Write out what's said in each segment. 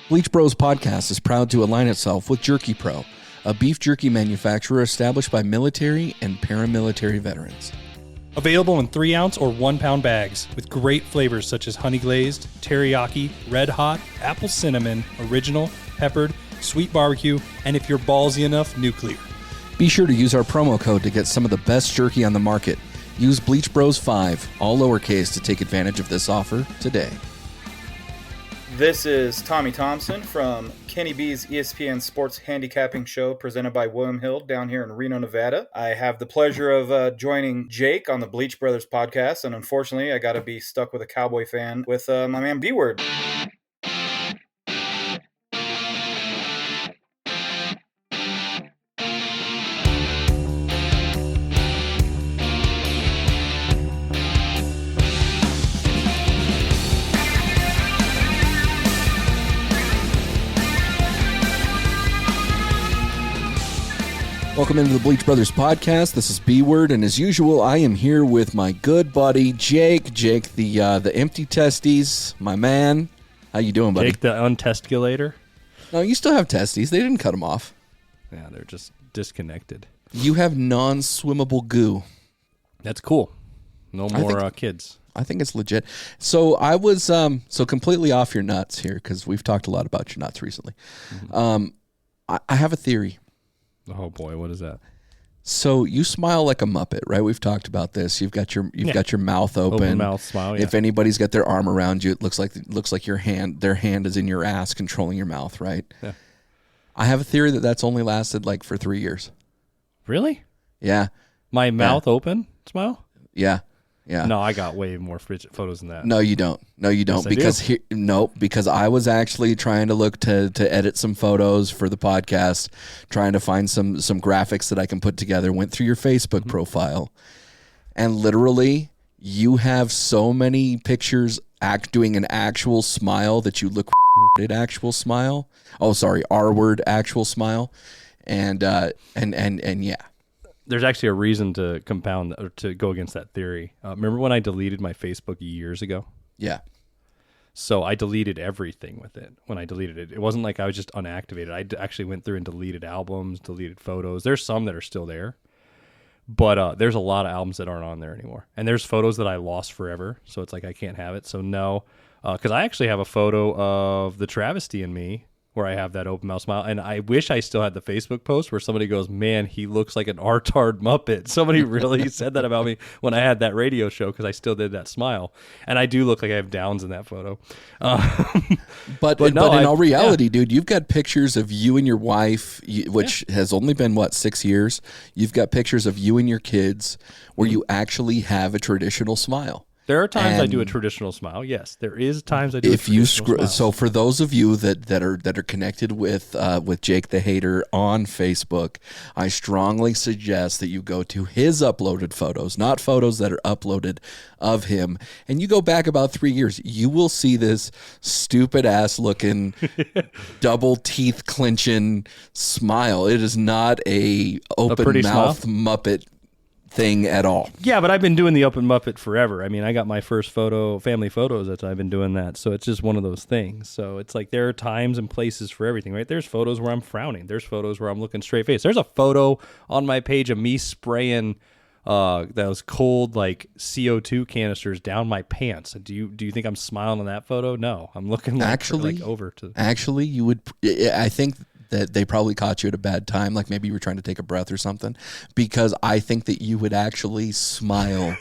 Bleach Bros Podcast is proud to align itself with Jerky Pro, a beef jerky manufacturer established by military and paramilitary veterans. Available in 3-ounce or 1-pound bags with great flavors such as honey glazed, teriyaki, red hot, apple cinnamon, original, peppered, sweet barbecue, and if you're ballsy enough, nuclear. Be sure to use our promo code to get some of the best jerky on the market. Use Bleach Bros 5, all lowercase, to take advantage of this offer today. This is Tommy Thomson from Kenny B's ESPN Sports Handicapping show presented by William Hill down here in Reno, Nevada. I have the pleasure of joining Jake on the Bleach Brothers podcast, and unfortunately I got to be stuck with a Cowboy fan with my man B-Word. Welcome into the Bleach Brothers Podcast. This is B-Word, and as usual, I am here with my good buddy, Jake. Jake, the empty testes, my man. How you doing, buddy? Jake, the untesticulator. No, you still have testes. They didn't cut them off. Yeah, they're just disconnected. You have non-swimmable goo. That's cool. No more kids. I think it's legit. So I was so completely off your nuts here because we've talked a lot about your nuts recently. Mm-hmm. I have a theory. Oh boy, what is that? So you smile like a Muppet, right? We've talked about this. You've got your mouth open mouth smile. Yeah. If anybody's got their arm around you, it looks like their hand is in your ass, controlling your mouth, right? Yeah. I have a theory that's only lasted like for 3 years. Really? Yeah. My mouth open smile? Yeah. Yeah. No, I got way more photos than that. No, you don't. No, you don't. Yes, Because I was actually trying to look to edit some photos for the podcast, trying to find some graphics that I can put together. Went through your Facebook profile, and literally, you have so many pictures doing an actual smile that you look at actual smile. Oh, sorry, R-word actual smile, and yeah. There's actually a reason to compound or to go against that theory. Remember when I deleted my Facebook years ago? Yeah. So I deleted everything with it. When I deleted it, it wasn't like I was just unactivated. I actually went through and deleted albums, deleted photos. There's some that are still there, but there's a lot of albums that aren't on there anymore. And there's photos that I lost forever. So it's like I can't have it. So no, because I actually have a photo of the travesty in me where I have that open mouth smile. And I wish I still had the Facebook post where somebody goes, man, he looks like an R-tard Muppet. Somebody really said that about me when I had that radio show because I still did that smile. And I do look like I have downs in that photo. But in all reality, dude, you've got pictures of you and your wife, which has only been, 6 years? You've got pictures of you and your kids where you actually have a traditional smile. There are times I do a traditional smile. Yes, there is times I do. If you so for those of you that are connected with Jake the Hater on Facebook, I strongly suggest that you go to his uploaded photos, not photos that are uploaded of him, and you go back about 3 years. You will see this stupid ass looking, double teeth clenching smile. It is not a open mouth Muppet thing at all. Yeah, but I've been doing the open Muppet forever. I mean, I got my first family photos that I've been doing that. So it's just one of those things. So it's like there are times and places for everything, right? There's photos where I'm frowning. There's photos where I'm looking straight face. There's a photo on my page of me spraying those cold like CO2 canisters down my pants. Do you think I'm smiling in that photo? No, I'm looking over to. Actually, you would. I think that they probably caught you at a bad time, like maybe you were trying to take a breath or something, because I think that you would actually smile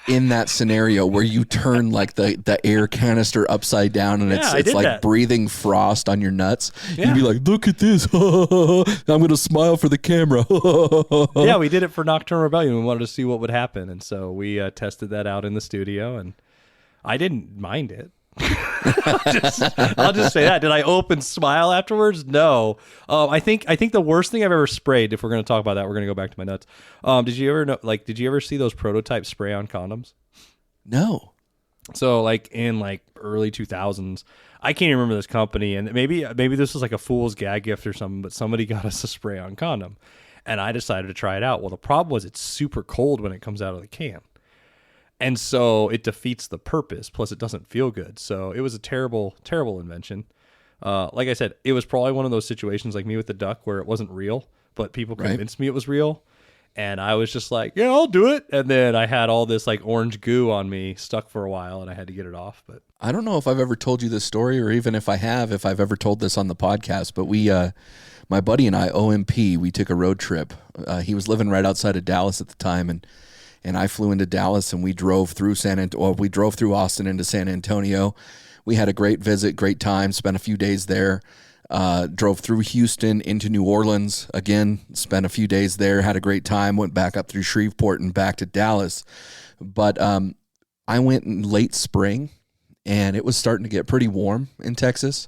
in that scenario where you turn like the air canister upside down and it's like breathing frost on your nuts. Yeah. You'd be like, look at this. I'm going to smile for the camera. Yeah, we did it for Nocturnal Rebellion. We wanted to see what would happen. And so we tested that out in the studio, and I didn't mind it. I'll just say that. Did I open smile afterwards? No. I think the worst thing I've ever sprayed, if we're going to talk about that, we're going to go back to my nuts. Did you ever see those prototype spray-on condoms? No. So like in like early 2000s, I can't even remember this company, and maybe this was like a fool's gag gift or something, but somebody got us a spray-on condom, and I decided to try it out. Well, the problem was it's super cold when it comes out of the can. And so it defeats the purpose. Plus, it doesn't feel good. So it was a terrible, terrible invention. Like I said, it was probably one of those situations like me with the duck where it wasn't real, but people convinced me it was real. And I was just like, yeah, I'll do it. And then I had all this like orange goo on me stuck for a while and I had to get it off. But I don't know if I've ever told you this story, or even if I have, if I've ever told this on the podcast, but my buddy and I, OMP, we took a road trip. He was living right outside of Dallas at the time, and I flew into Dallas, and we drove through Austin into San Antonio. We had a great visit, great time, spent a few days there. Drove through Houston into New Orleans, again, spent a few days there, had a great time, went back up through Shreveport and back to Dallas. But I went in late spring, and it was starting to get pretty warm in Texas.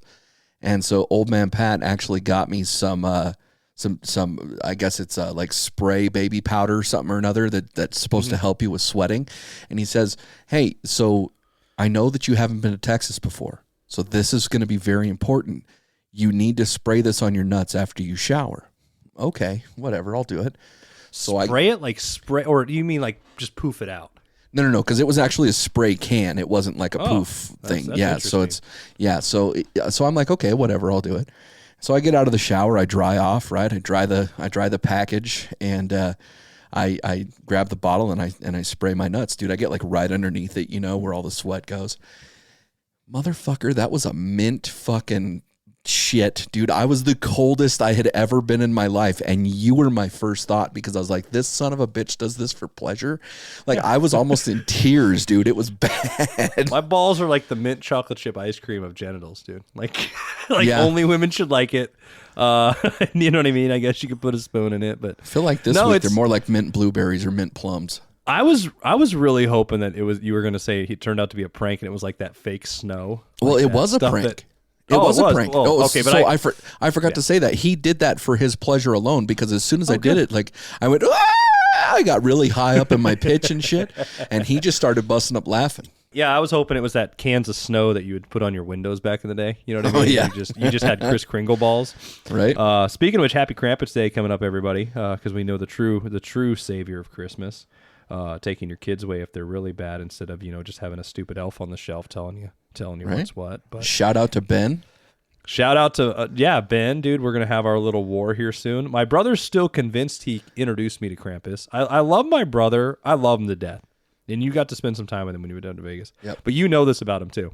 And so old man Pat actually got me some I guess it's like spray baby powder or something or another that's supposed to help you with sweating. And he says, hey, so I know that you haven't been to Texas before, so this is going to be very important. You need to spray this on your nuts after you shower. Okay, whatever, I'll do it. So spray it like spray, or do you mean like just poof it out? No, because it was actually a spray can. It wasn't like a poof thing. That's So I'm like, okay, whatever, I'll do it. So I get out of the shower, I dry off, right? I dry the package, and I grab the bottle and I spray my nuts, dude. I get like right underneath it, where all the sweat goes. Motherfucker, that was a mint fucking shit, dude. I was the coldest I had ever been in my life, and you were my first thought, because I was like, this son of a bitch does this for pleasure. Like, I was almost in tears, dude. It was bad. My balls are like the mint chocolate chip ice cream of genitals, dude. Like only women should like it. You know what I mean? I guess you could put a spoon in it, but I feel like this week they're more like mint blueberries or mint plums. I was really hoping that you were going to say it turned out to be a prank, and it was like that fake snow. Well, it was a prank. It was a prank. Okay, but so I forgot to say that he did that for his pleasure alone, because as soon as I did it, like I went, I got really high up in my pitch and shit, and he just started busting up laughing. Yeah, I was hoping it was that cans of snow that you would put on your windows back in the day. You know what I mean? Oh, yeah. You just had Kris Kringle balls, right? Speaking of which, Happy Krampus Day coming up, everybody, because we know the true savior of Christmas, taking your kids away if they're really bad, instead of just having a stupid elf on the shelf telling you right? What's what. But shout out to Ben. Shout out to Ben, dude. We're gonna have our little war here soon. My brother's still convinced he introduced me to Krampus. I love my brother. I love him to death. And you got to spend some time with him when you were down to Vegas. Yep. But you know this about him too.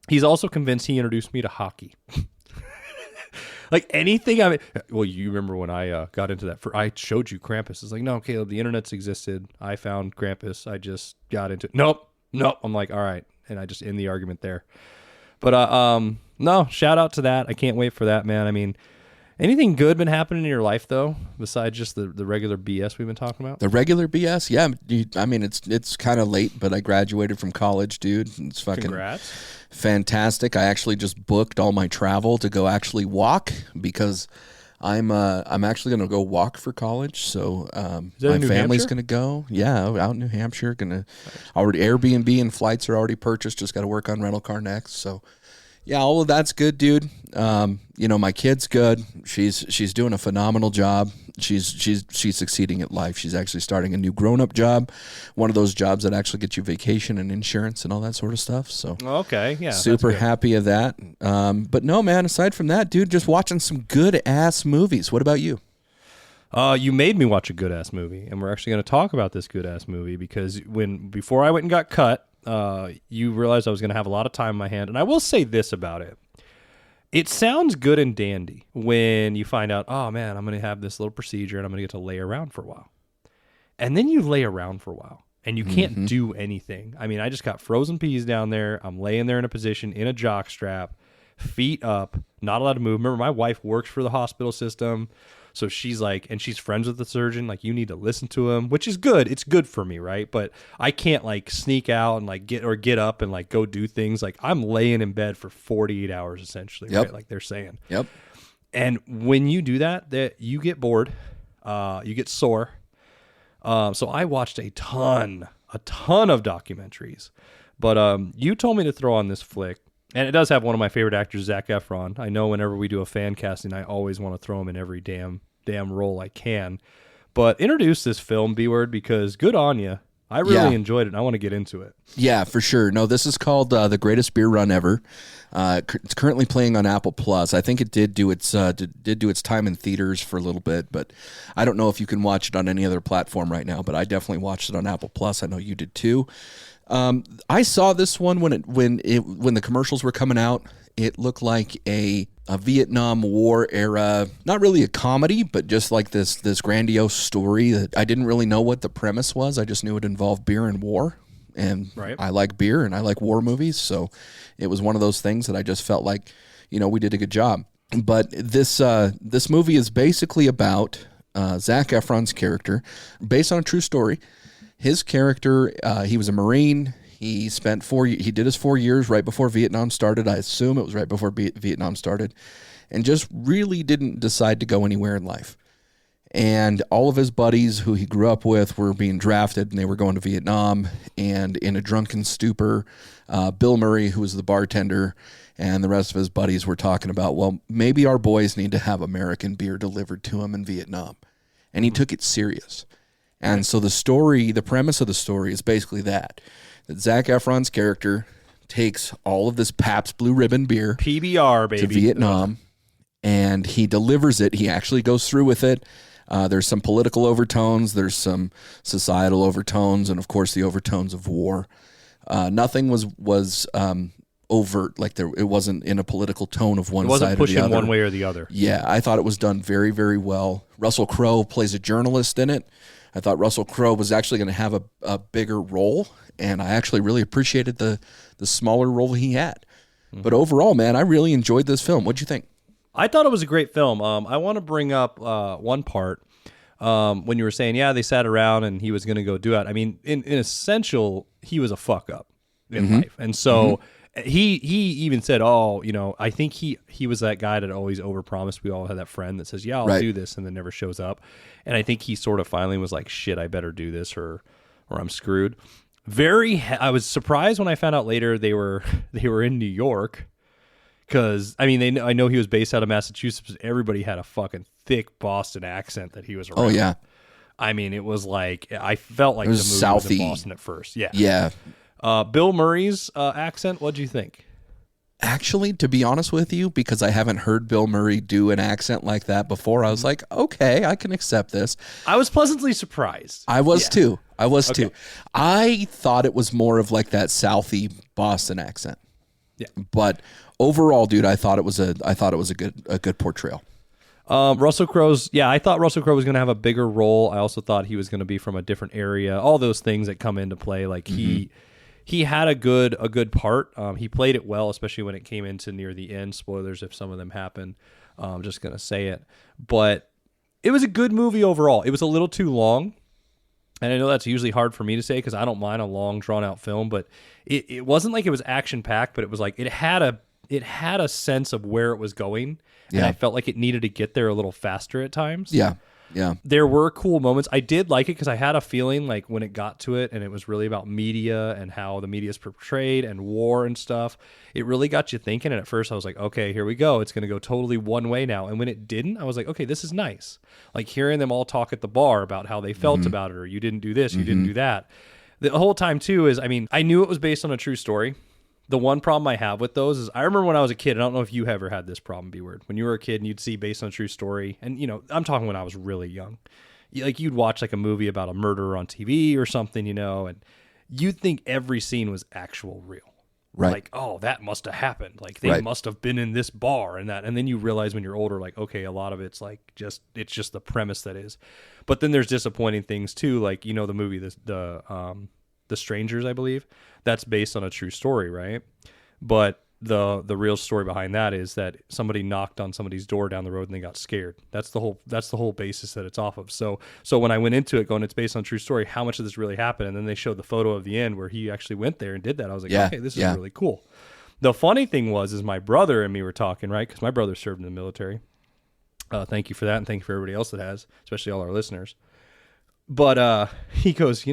He's also convinced he introduced me to hockey. Like anything. Well, you remember when I got into that? I showed you Krampus. It's like, no, Caleb, the internet's existed. I found Krampus. I just got into it. Nope. I'm like, all right, and I just end the argument there. But no, shout out to that. I can't wait for that, man. I mean, anything good been happening in your life though, besides just the regular BS we've been talking about? The regular BS, yeah. I mean, it's kind of late, but I graduated from college, dude. It's fucking Congrats. Fantastic. I actually just booked all my travel to go actually walk, because I'm actually going to go walk for college. So my family's going to go. Yeah, out in New Hampshire. Already Airbnb and flights are already purchased. Just got to work on rental car next. So yeah, all of that's good, dude. My kid's good. She's doing a phenomenal job. She's succeeding at life. She's actually starting a new grown-up job, one of those jobs that actually gets you vacation and insurance and all that sort of stuff. So okay, yeah, super happy of that. But no, man, aside from that, dude, just watching some good ass movies. What about you? You made me watch a good ass movie, and we're actually going to talk about this good ass movie, because before I went and got cut, you realized I was going to have a lot of time in my hand. And I will say this about it. It sounds good and dandy when you find out, oh man, I'm going to have this little procedure and I'm going to get to lay around for a while. And then you lay around for a while and you can't do anything. I mean, I just got frozen peas down there. I'm laying there in a position in a jock strap, feet up, not allowed to move. Remember, my wife works for the hospital system. So she's like, and she's friends with the surgeon, like, you need to listen to him, which is good. It's good for me, right? But I can't like sneak out and like get up and like go do things. Like, I'm laying in bed for 48 hours essentially, right? Like they're saying. Yep. And when you do that you get bored, you get sore. So I watched a ton of documentaries, but you told me to throw on this flick. And it does have one of my favorite actors, Zac Efron. I know whenever we do a fan casting, I always want to throw him in every damn role I can. But introduce this film, B-Word, because good on you. I really enjoyed it, and I want to get into it. Yeah, for sure. No, this is called The Greatest Beer Run Ever. It's currently playing on Apple Plus. I think it did do its time in theaters for a little bit, but I don't know if you can watch it on any other platform right now. But I definitely watched it on Apple Plus. I know you did too. I saw this one when the commercials were coming out. It looked like a Vietnam War era, not really a comedy, but just like this grandiose story that I didn't really know what the premise was. I just knew it involved beer and war. And I like beer and I like war movies. So it was one of those things that I just felt like, we did a good job. But this movie is basically about Zac Efron's character, based on a true story. His character, he was a Marine. He spent he did his 4 years right before Vietnam started. I assume it was right before Vietnam started, and just really didn't decide to go anywhere in life. And all of his buddies who he grew up with were being drafted, and they were going to Vietnam. And in a drunken stupor, Bill Murray, who was the bartender, and the rest of his buddies were talking about, well, maybe our boys need to have American beer delivered to them in Vietnam. And he took it serious. And so the premise of the story is basically that Zac Efron's character takes all of this Pabst Blue Ribbon beer, PBR, baby, to Vietnam, and he delivers it. He actually goes through with it. There's some political overtones, there's some societal overtones, and of course the overtones of war. Nothing was overt, like it wasn't in a political tone of one side or the other. It wasn't pushing one way or the other. Yeah, I thought it was done very, very well. Russell Crowe plays a journalist in it. I thought Russell Crowe was actually going to have a bigger role, and I actually really appreciated the smaller role he had. Mm-hmm. But overall, man, I really enjoyed this film. What'd you think? I thought it was a great film. I want to bring up one part when you were saying, they sat around and he was going to go do it. I mean, in essential, he was a fuck up in life. And so he even said, I think he was that guy that always overpromised. We all had that friend that says, I'll do this, and then never shows up. And I think he sort of finally was like, shit, I better do this or I'm screwed. I was surprised when I found out later they were in New York. Because, I mean, I know he was based out of Massachusetts, but everybody had a fucking thick Boston accent that he was around. Oh, yeah. I mean, it was like, I felt like the movie was in Boston at first. Yeah. Yeah. Bill Murray's accent, what'd you think? Actually, to be honest with you, because I haven't heard Bill Murray do an accent like that before, I was like, okay, I can accept this. I was pleasantly surprised. I was too. I thought it was more of like that Southie Boston accent. Yeah. But overall, dude, I thought it was a good portrayal. Russell Crowe's, I thought Russell Crowe was going to have a bigger role. I also thought he was going to be from a different area. All those things that come into play, like he had a good part. He played it well, especially when it came into near the end. Spoilers if some of them happen. I'm just going to say it. But it was a good movie overall. It was a little too long. And I know that's usually hard for me to say because I don't mind a long, drawn-out film, but it wasn't like it was action-packed, but it was like it had a sense of where it was going, and I felt like it needed to get there a little faster at times. Yeah. There were cool moments. I did like it because I had a feeling like when it got to it and it was really about media and how the media is portrayed and war and stuff, it really got you thinking. And at first I was like, okay, here we go. It's going to go totally one way now. And when it didn't, I was like, okay, this is nice. Like hearing them all talk at the bar about how they felt about it, or you didn't do this, you didn't do that. The whole time too is, I mean, I knew it was based on a true story. The one problem I have with those is I remember when I was a kid, I don't know if you ever had this problem, B-Word. When you were a kid and you'd see based on a true story, and I'm talking when I was really young. Like you'd watch like a movie about a murderer on TV or something, and you'd think every scene was actual real. Right. Like, oh, that must have happened. Like they must have been in this bar and that. And then you realize when you're older, like, okay, a lot of it's like it's just the premise that is. But then there's disappointing things too. Like, the movie, The Strangers, I believe, that's based on a true story, right? But the real story behind that is that somebody knocked on somebody's door down the road and they got scared. That's the whole basis that it's off of. So when I went into it going, it's based on a true story, how much of this really happened? And then they showed the photo of the end where he actually went there and did that. I was like, okay, this is really cool. The funny thing is my brother and me were talking, right? Because my brother served in the military. Thank you for that, and thank you for everybody else that has, especially all our listeners. But he goes,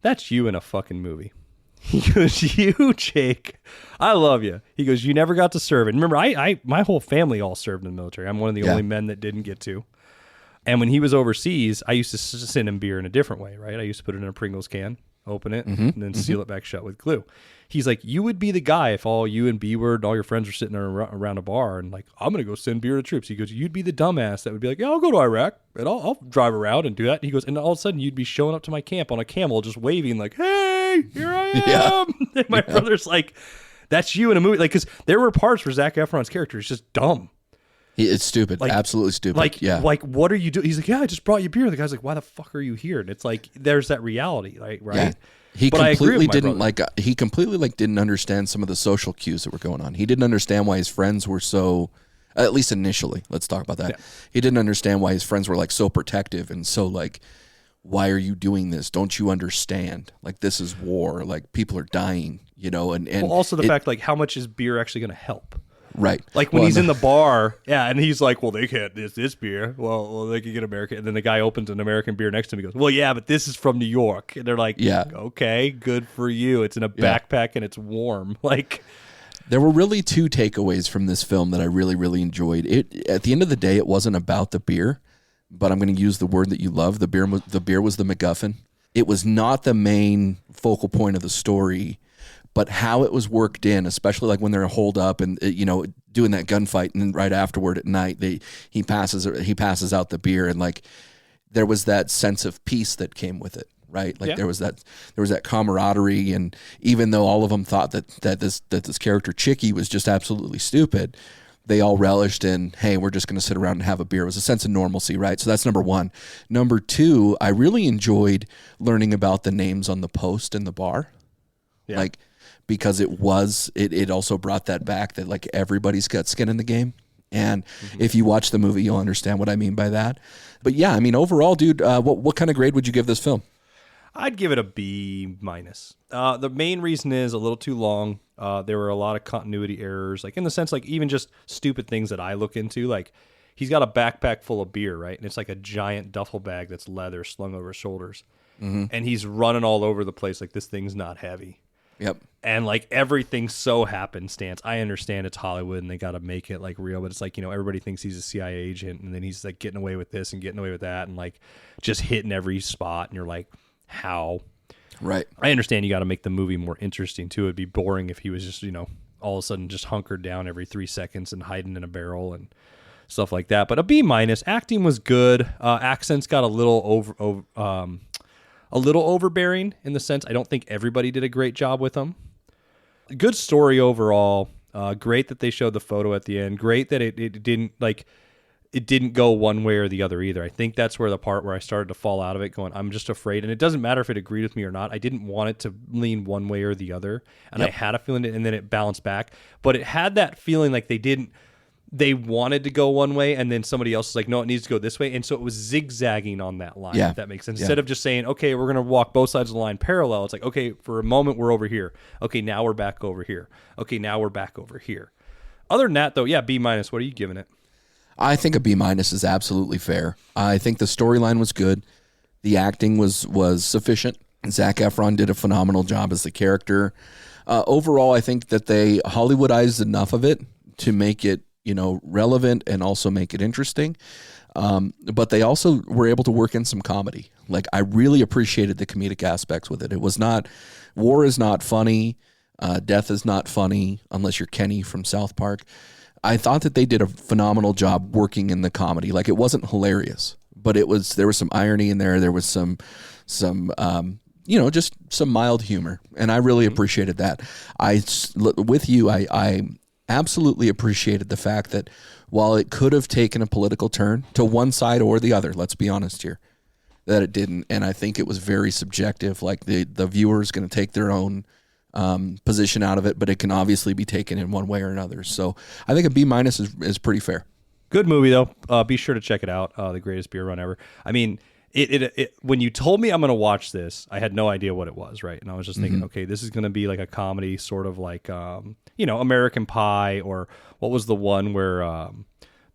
that's you in a fucking movie. He goes, you, Jake, I love you. He goes, you never got to serve. And remember, my whole family all served in the military. I'm one of the only men that didn't get to. And when he was overseas, I used to send him beer in a different way, right? I used to put it in a Pringles can, open it, and then seal it back shut with glue. He's like, you would be the guy if all you and B-Word and all your friends were sitting around a bar and like, I'm going to go send beer to troops. He goes, you'd be the dumbass that would be like, yeah, I'll go to Iraq and I'll drive around and do that. And he goes, and all of a sudden you'd be showing up to my camp on a camel just waving like, hey, here I am. And my brother's like, that's you in a movie. Like, because there were parts where Zac Efron's character is just dumb. It's stupid. Like, absolutely stupid. Like, what are you doing? He's like, yeah, I just brought you beer. The guy's like, why the fuck are you here? And it's like, there's that reality, right? Yeah. He completely didn't understand some of the social cues that were going on. He didn't understand why his friends were so, at least initially, let's talk about that. Yeah. He didn't understand why his friends were like so protective and so like, why are you doing this? Don't you understand? Like, this is war. Like, people are dying, you know? And well, also the fact, like, how much is beer actually going to help? Right. Like when he's in the bar, and he's like, well, they can't, this beer. Well, they can get American. And then the guy opens an American beer next to him. He goes, well, yeah, but this is from New York. And they're like, yeah, okay, good for you. It's in a backpack and it's warm. Like, there were really two takeaways from this film that I really, really enjoyed. It at the end of the day, it wasn't about the beer, but I'm going to use the word that you love. The beer was the MacGuffin. It was not the main focal point of the story, but how it was worked in, especially like when they're holed up and doing that gunfight, and then right afterward at night he passes out the beer, and like there was that sense of peace that came with it, right? Like there was that camaraderie, and even though all of them thought that this character Chicky was just absolutely stupid, they all relished in, hey, we're just going to sit around and have a beer. It was a sense of normalcy, right? So that's number one. Number two, I really enjoyed learning about the names on the post in the bar, like. Because it also brought that back that like everybody's got skin in the game. And if you watch the movie, you'll understand what I mean by that. But yeah, I mean, overall, dude, what kind of grade would you give this film? I'd give it a B-. The main reason is a little too long. There were a lot of continuity errors, like in the sense, like even just stupid things that I look into. Like he's got a backpack full of beer, right? And it's like a giant duffel bag that's leather slung over his shoulders. And he's running all over the place like this thing's not heavy. Yep. And like everything's so happenstance. I understand it's Hollywood and they got to make it like real, but it's like, everybody thinks he's a CIA agent and then he's like getting away with this and getting away with that and like just hitting every spot. And you're like, how? Right. I understand you got to make the movie more interesting too. It'd be boring if he was just, all of a sudden just hunkered down every 3 seconds and hiding in a barrel and stuff like that. But a B-. Acting was good. Accents got a little overbearing in the sense I don't think everybody did a great job with them. Good story overall. Great that they showed the photo at the end. Great that it didn't go one way or the other either. I think that's where the part where I started to fall out of it going, I'm just afraid. And it doesn't matter if it agreed with me or not. I didn't want it to lean one way or the other. And I had a feeling and then it bounced back. But it had that feeling like they wanted to go one way, and then somebody else is like, no, it needs to go this way. And so it was zigzagging on that line, if that makes sense. Instead of just saying, okay, we're going to walk both sides of the line parallel, it's like, okay, for a moment, we're over here. Okay, now we're back over here. Okay, now we're back over here. Other than that, though, B-. What are you giving it? I think a B- is absolutely fair. I think the storyline was good. The acting was sufficient. Zac Efron did a phenomenal job as the character. Overall, I think that they Hollywoodized enough of it to make it relevant and also make it interesting. But they also were able to work in some comedy. Like, I really appreciated the comedic aspects with it. It was not, war is not funny. Death is not funny unless you're Kenny from South Park. I thought that they did a phenomenal job working in the comedy. Like, it wasn't hilarious, but there was some irony in there. There was some just some mild humor. And I really appreciated that. I absolutely appreciated the fact that while it could have taken a political turn to one side or the other, let's be honest here, that it didn't. And I think it was very subjective. Like the viewer is going to take their own position out of it, but it can obviously be taken in one way or another. So I think a B- is pretty fair. Good movie though. Be sure to check it out. The greatest beer run ever. I mean, it when you told me I'm going to watch this, I had no idea what it was, right? And I was just thinking, okay, this is going to be like a comedy, sort of like, American Pie, or what was the one where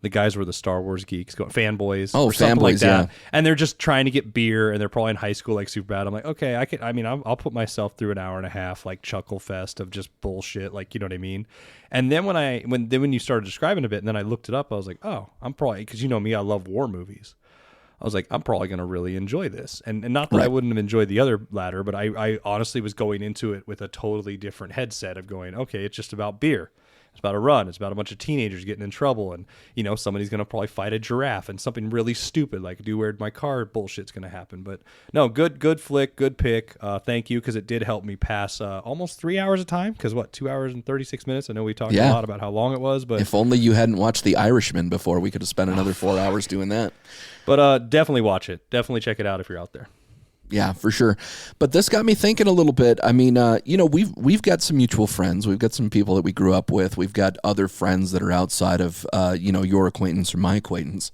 the guys were the Star Wars geeks, fanboys, or something like that. Yeah. And they're just trying to get beer, and they're probably in high school, like super bad. I'm like, okay, I'll put myself through an hour and a half, like chuckle fest of just bullshit, like, you know what I mean? And then when you started describing a bit, and then I looked it up, I was like, oh, I'm probably, because you know me, I love war movies. I was like, I'm probably going to really enjoy this. And not that I wouldn't have enjoyed the other ladder, but I honestly was going into it with a totally different headset of going, okay, it's just about beer. It's about a run. It's about a bunch of teenagers getting in trouble. And, you know, somebody's going to probably fight a giraffe and something really stupid like do where'd my car bullshit's going to happen. But no, good flick, good pick. Thank you, because it did help me pass almost 3 hours of time. Because 2 hours and 36 minutes? I know we talked a lot about how long it was. But if only you hadn't watched The Irishman before, we could have spent another 4 hours doing that. But definitely watch it. Definitely check it out if you're out there. Yeah, for sure. But this got me thinking a little bit. I mean, you know, we've got some mutual friends. We've got some people that we grew up with. We've got other friends that are outside of, you know, your acquaintance or my acquaintance.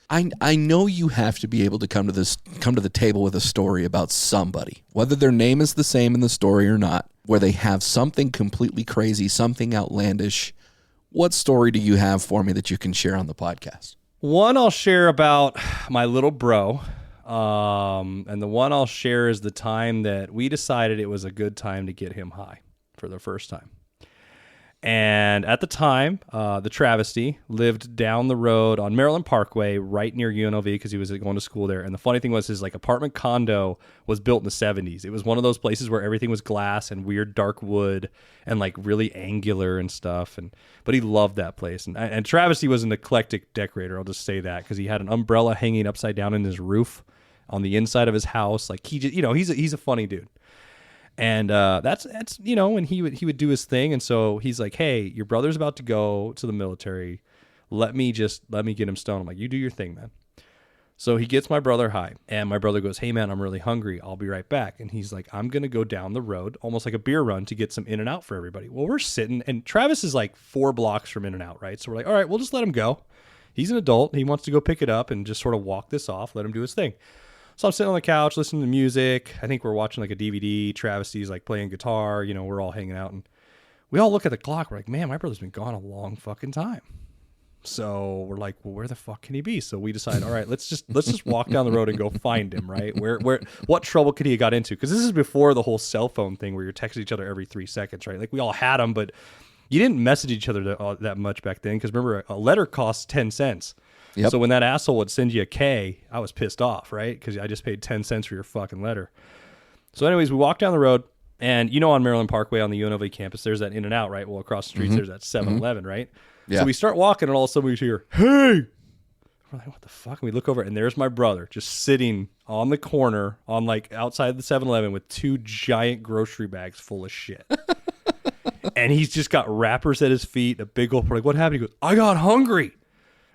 I know you have to be able to come to the table with a story about somebody, whether their name is the same in the story or not, where they have something completely crazy, something outlandish. What story do you have for me that you can share on the podcast? One I'll share about my little bro. And the one I'll share is the time that we decided it was a good time to get him high for the first time. And at the time, the travesty lived down the road on Maryland Parkway, right near UNLV, because he was going to school there. And the funny thing was his apartment condo was built in the 70s. It was one of those places where everything was glass and weird dark wood and really angular and stuff. But he loved that place. And Travesty was an eclectic decorator. I'll just say that, because he had an umbrella hanging upside down in his roof on the inside of his house. He just, he's a funny dude. And that's you know, and he would do his thing. And so he's like, hey, your brother's about to go to the military. Let me get him stoned. I'm like, you do your thing, man. So he gets my brother high, and my brother goes, hey man, I'm really hungry. I'll be right back. And he's like, I'm going to go down the road, almost like a beer run, to get some In-N-Out for everybody. Well, we're sitting, and Travis is 4 blocks from In-N-Out, right? So we're like, all right, we'll just let him go. He's an adult. He wants to go pick it up and just sort of walk this off, let him do his thing. So I'm sitting on the couch listening to music. I think we're watching a DVD. Travisty's playing guitar. You know, we're all hanging out, and we all look at the clock. We're like, man, my brother's been gone a long fucking time. So we're like, well, where the fuck can he be? So we decide, all right, let's just walk down the road and go find him, right? What trouble could he have got into? Because this is before the whole cell phone thing where you're texting each other every 3 seconds, right? We all had them, but you didn't message each other that much back then. Because remember, a letter costs 10 cents. Yep. So when that asshole would send you a K, I was pissed off, right? Because I just paid 10 cents for your fucking letter. So anyways, we walk down the road, and on Maryland Parkway on the UNLV campus, there's that In-N-Out, right? Well, across the streets, there's that 7-Eleven, right? Yeah. So we start walking, and all of a sudden we hear, hey! We're like, what the fuck? And we look over, and there's my brother just sitting on the corner on outside the 7-Eleven with 2 giant grocery bags full of shit. And he's just got wrappers at his feet, a big old, we're like, what happened? He goes, I got hungry.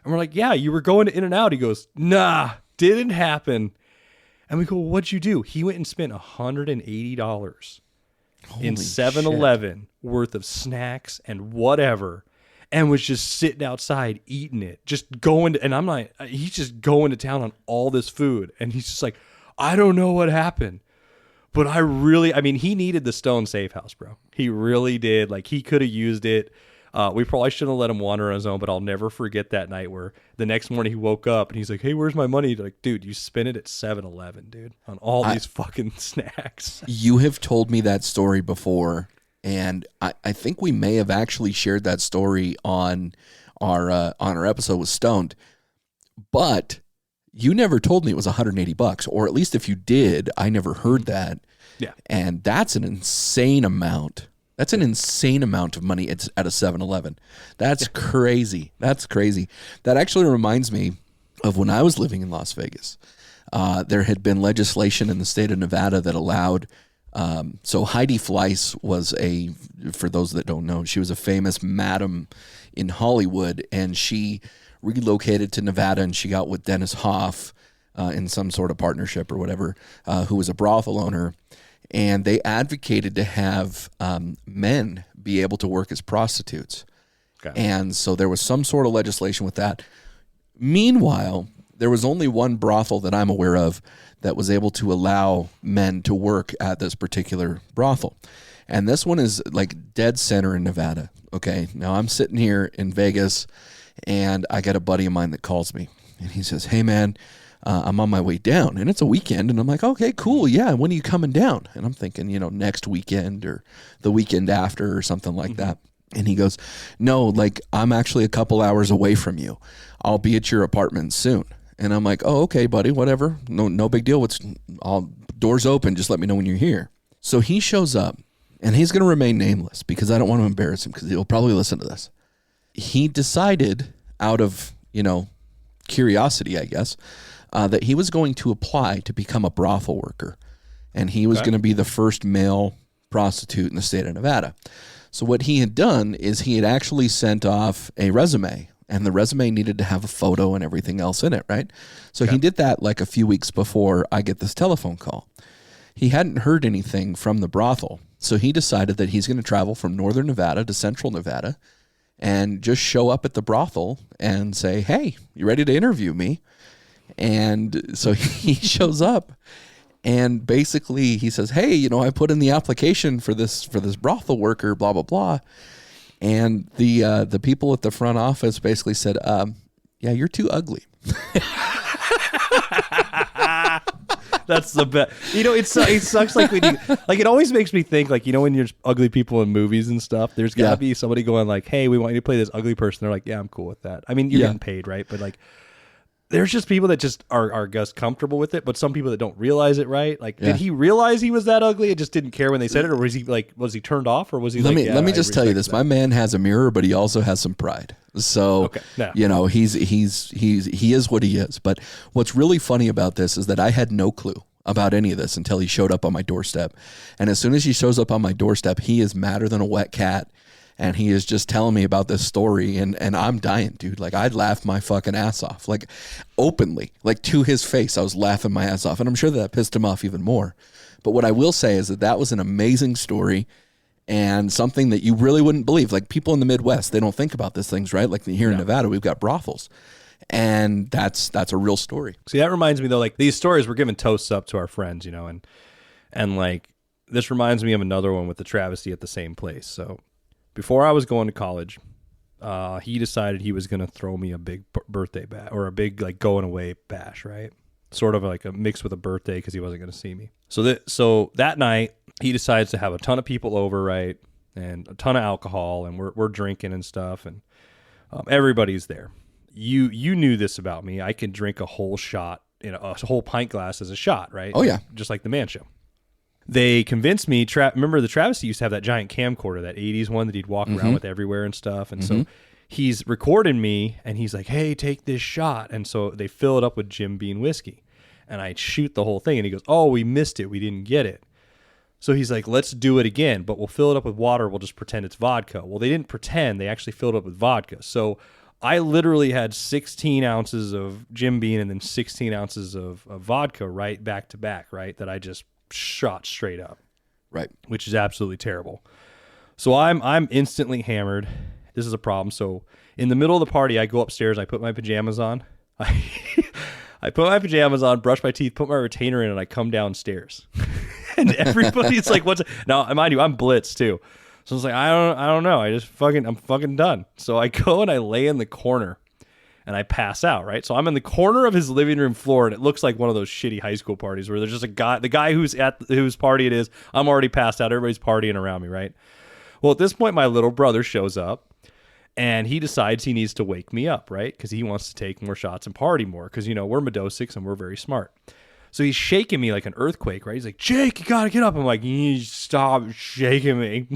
And we're like, yeah, you were going to In-N-Out. He goes, nah, didn't happen. And we go, well, what'd you do? He went and spent $180 in 7-Eleven worth of snacks and whatever, and was just sitting outside eating it, and I'm like, he's just going to town on all this food. And he's just like, I don't know what happened, but he needed the Stone Safe House, bro. He really did. He could have used it. We probably shouldn't have let him wander on his own, but I'll never forget that night where the next morning he woke up and he's like, hey, where's my money? Like, dude, you spent it at 7-Eleven, dude, on all these fucking snacks. You have told me that story before, and I think we may have actually shared that story on our episode with Stoned, but you never told me it was $180, or at least if you did, I never heard that. Yeah. And that's an insane amount. That's an insane amount of money at a 7-Eleven. That's crazy. That's crazy. That actually reminds me of when I was living in Las Vegas. There had been legislation in the state of Nevada that allowed, so Heidi Fleiss was for those that don't know, she was a famous madam in Hollywood, and she relocated to Nevada, and she got with Dennis Hoff in some sort of partnership or whatever, who was a brothel owner. And they advocated to have men be able to work as prostitutes. Okay. And so there was some sort of legislation with that. Meanwhile, there was only one brothel that I'm aware of that was able to allow men to work at this particular brothel. And this one is dead center in Nevada. Okay, now I'm sitting here in Vegas, and I got a buddy of mine that calls me. And he says, hey, man, I'm on my way down, and it's a weekend, and I'm like, okay, cool, yeah, when are you coming down? And I'm thinking, next weekend or the weekend after or something like that. And he goes, no, I'm actually a couple hours away from you. I'll be at your apartment soon. And I'm like, oh, okay, buddy, whatever. No big deal. All doors open. Just let me know when you're here. So he shows up, and he's going to remain nameless because I don't want to embarrass him because he'll probably listen to this. He decided out of, curiosity, I guess, that he was going to apply to become a brothel worker. And he was going to be the first male prostitute in the state of Nevada. So what he had done is he had actually sent off a resume, and the resume needed to have a photo and everything else in it, right? So he did that like a few weeks before I get this telephone call. He hadn't heard anything from the brothel, so he decided that he's going to travel from northern Nevada to central Nevada and just show up at the brothel and say, hey, you ready to interview me? And so he shows up, and basically he says, hey, I put in the application for this brothel worker, blah, blah, blah. And the people at the front office basically said, yeah, you're too ugly. That's the best. It sucks like when you, like, it always makes me think, like, when you're ugly people in movies and stuff, there's got to be somebody going like, hey, we want you to play this ugly person. They're like, yeah, I'm cool with that. I mean, you're getting paid, right? But like, there's just people that just are just comfortable with it, but some people that don't realize it, right? Like, did he realize he was that ugly and just didn't care when they said it, or was he turned off, or was he let me just tell you this. My man has a mirror, but he also has some pride. So, he is what he is. But what's really funny about this is that I had no clue about any of this until he showed up on my doorstep. And as soon as he shows up on my doorstep, he is madder than a wet cat. And he is just telling me about this story, and I'm dying, dude. Like, I'd laugh my fucking ass off, like, openly, like, to his face. I was laughing my ass off, and I'm sure that pissed him off even more. But what I will say is that was an amazing story, and something that you really wouldn't believe. Like, people in the Midwest, they don't think about these things, right? Like, here in Nevada, we've got brothels, and that's a real story. See, that reminds me, though, like, these stories, we're giving toasts up to our friends, and like, this reminds me of another one with the travesty at the same place. So before I was going to college, he decided he was going to throw me a big birthday bash, or a big, like, going away bash, right? Sort of like a mix with a birthday because he wasn't going to see me. So that night, he decides to have a ton of people over, right? And a ton of alcohol, and we're drinking and stuff, and everybody's there. You knew this about me. I can drink a whole shot, a whole pint glass as a shot, right? Oh, yeah. Just like the Man Show. They convinced me, remember the travesty used to have that giant camcorder, that 80s one that he'd walk around with everywhere and stuff. And so he's recording me, and he's like, hey, take this shot. And so they fill it up with Jim Beam whiskey. And I shoot the whole thing, and he goes, oh, we missed it. We didn't get it. So he's like, let's do it again, but we'll fill it up with water. We'll just pretend it's vodka. Well, they didn't pretend. They actually filled it up with vodka. So I literally had 16 ounces of Jim Beam and then 16 ounces of vodka right back to back, right, that I just shot straight up, right, which is absolutely terrible. So I'm instantly hammered. This is a problem. So in the middle of the party, I go upstairs, I put my pajamas on, I put my pajamas on, brush my teeth, put my retainer in, and I come downstairs. And everybody's like, what's it? Now, mind you, I'm blitzed too. So I was like, I don't know. I'm fucking done. So I go and I lay in the corner and I pass out, right? So I'm in the corner of his living room floor, and it looks like one of those shitty high school parties where there's just the guy whose party it is, I'm already passed out. Everybody's partying around me, right? Well, at this point, my little brother shows up, and he decides he needs to wake me up, right? Because he wants to take more shots and party more, because, we're Medosics and we're very smart. So he's shaking me like an earthquake, right? He's like, Jake, you got to get up. I'm like, you stop shaking me.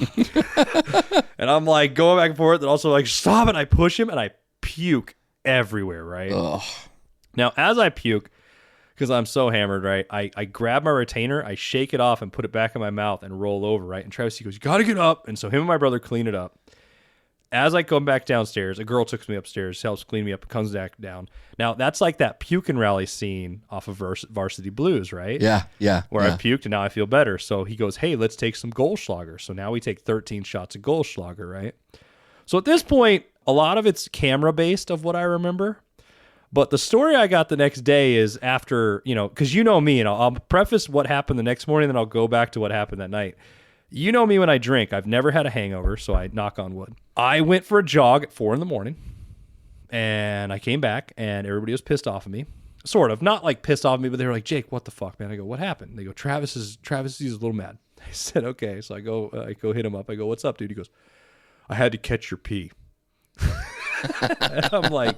And I'm like going back and forth, and also like, stop it. I push him, and I puke everywhere, right? Ugh. Now, as I puke, because I'm so hammered, right, I grab my retainer, I shake it off and put it back in my mouth and roll over, right? And Travis, he goes, you got to get up. And so him and my brother clean it up. As I come back downstairs, a girl takes me upstairs, helps clean me up, comes back down. Now, that's like that puke and rally scene off of Varsity Blues, right? Yeah. Where I puked, and now I feel better. So he goes, hey, let's take some Goldschlager. So now we take 13 shots of Goldschlager, right? So at this point, a lot of it's camera-based of what I remember. But the story I got the next day is after, because you know me, and I'll preface what happened the next morning, then I'll go back to what happened that night. You know me when I drink. I've never had a hangover, so I knock on wood. I went for a jog at 4 a.m, and I came back, and everybody was pissed off of me. Sort of. Not like pissed off of me, but they were like, Jake, what the fuck, man? I go, what happened? They go, Travis is a little mad. I said, okay. So I go hit him up. I go, what's up, dude? He goes, I had to catch your pee. And I'm like,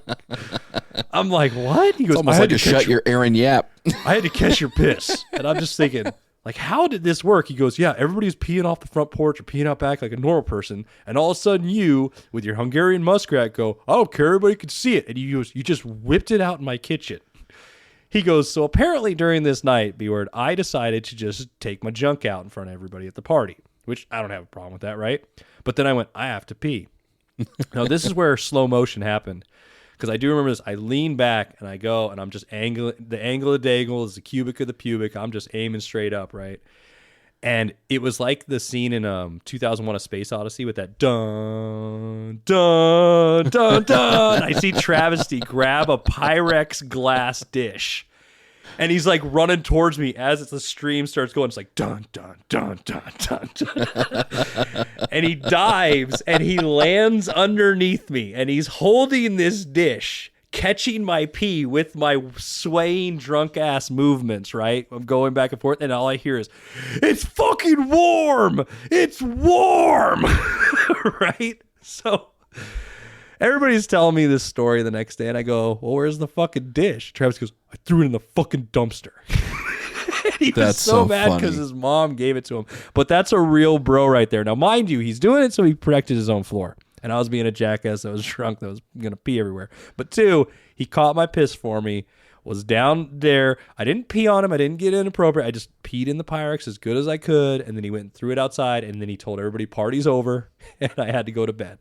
I'm like, what? He goes, It's almost like a shut your Aaron Yap. I had to catch your piss. And I'm just thinking, like, how did this work? He goes, yeah, everybody's peeing off the front porch or peeing out back like a normal person. And all of a sudden you, with your Hungarian muskrat, go, I don't care, everybody can see it. And you just whipped it out in my kitchen. He goes, so apparently during this night, B-word, I decided to just take my junk out in front of everybody at the party, which I don't have a problem with that, right? But then I went, I have to pee. Now, this is where slow motion happened, because I do remember this. I lean back and I go, and I'm just angling. The angle of the dangle is the cubic of the pubic. I'm just aiming straight up, right? And it was like the scene in 2001: A Space Odyssey with that dun, dun, dun, dun. I see Travesty grab a Pyrex glass dish. And he's like running towards me as the stream starts going. It's like dun, dun, dun, dun, dun, dun. And he dives and he lands underneath me. And he's holding this dish, catching my pee with my swaying drunk ass movements, right? I'm going back and forth, and all I hear is, it's fucking warm! It's warm! Right? So everybody's telling me this story the next day, and I go, well, where's the fucking dish? Travis goes, I threw it in the fucking dumpster. He was so mad because his mom gave it to him. But that's a real bro right there. Now, mind you, he's doing it so he protected his own floor. And I was being a jackass that was drunk, that was going to pee everywhere. But two, he caught my piss for me, was down there. I didn't pee on him. I didn't get inappropriate. I just peed in the Pyrex as good as I could. And then he went and threw it outside. And then he told everybody, party's over. And I had to go to bed.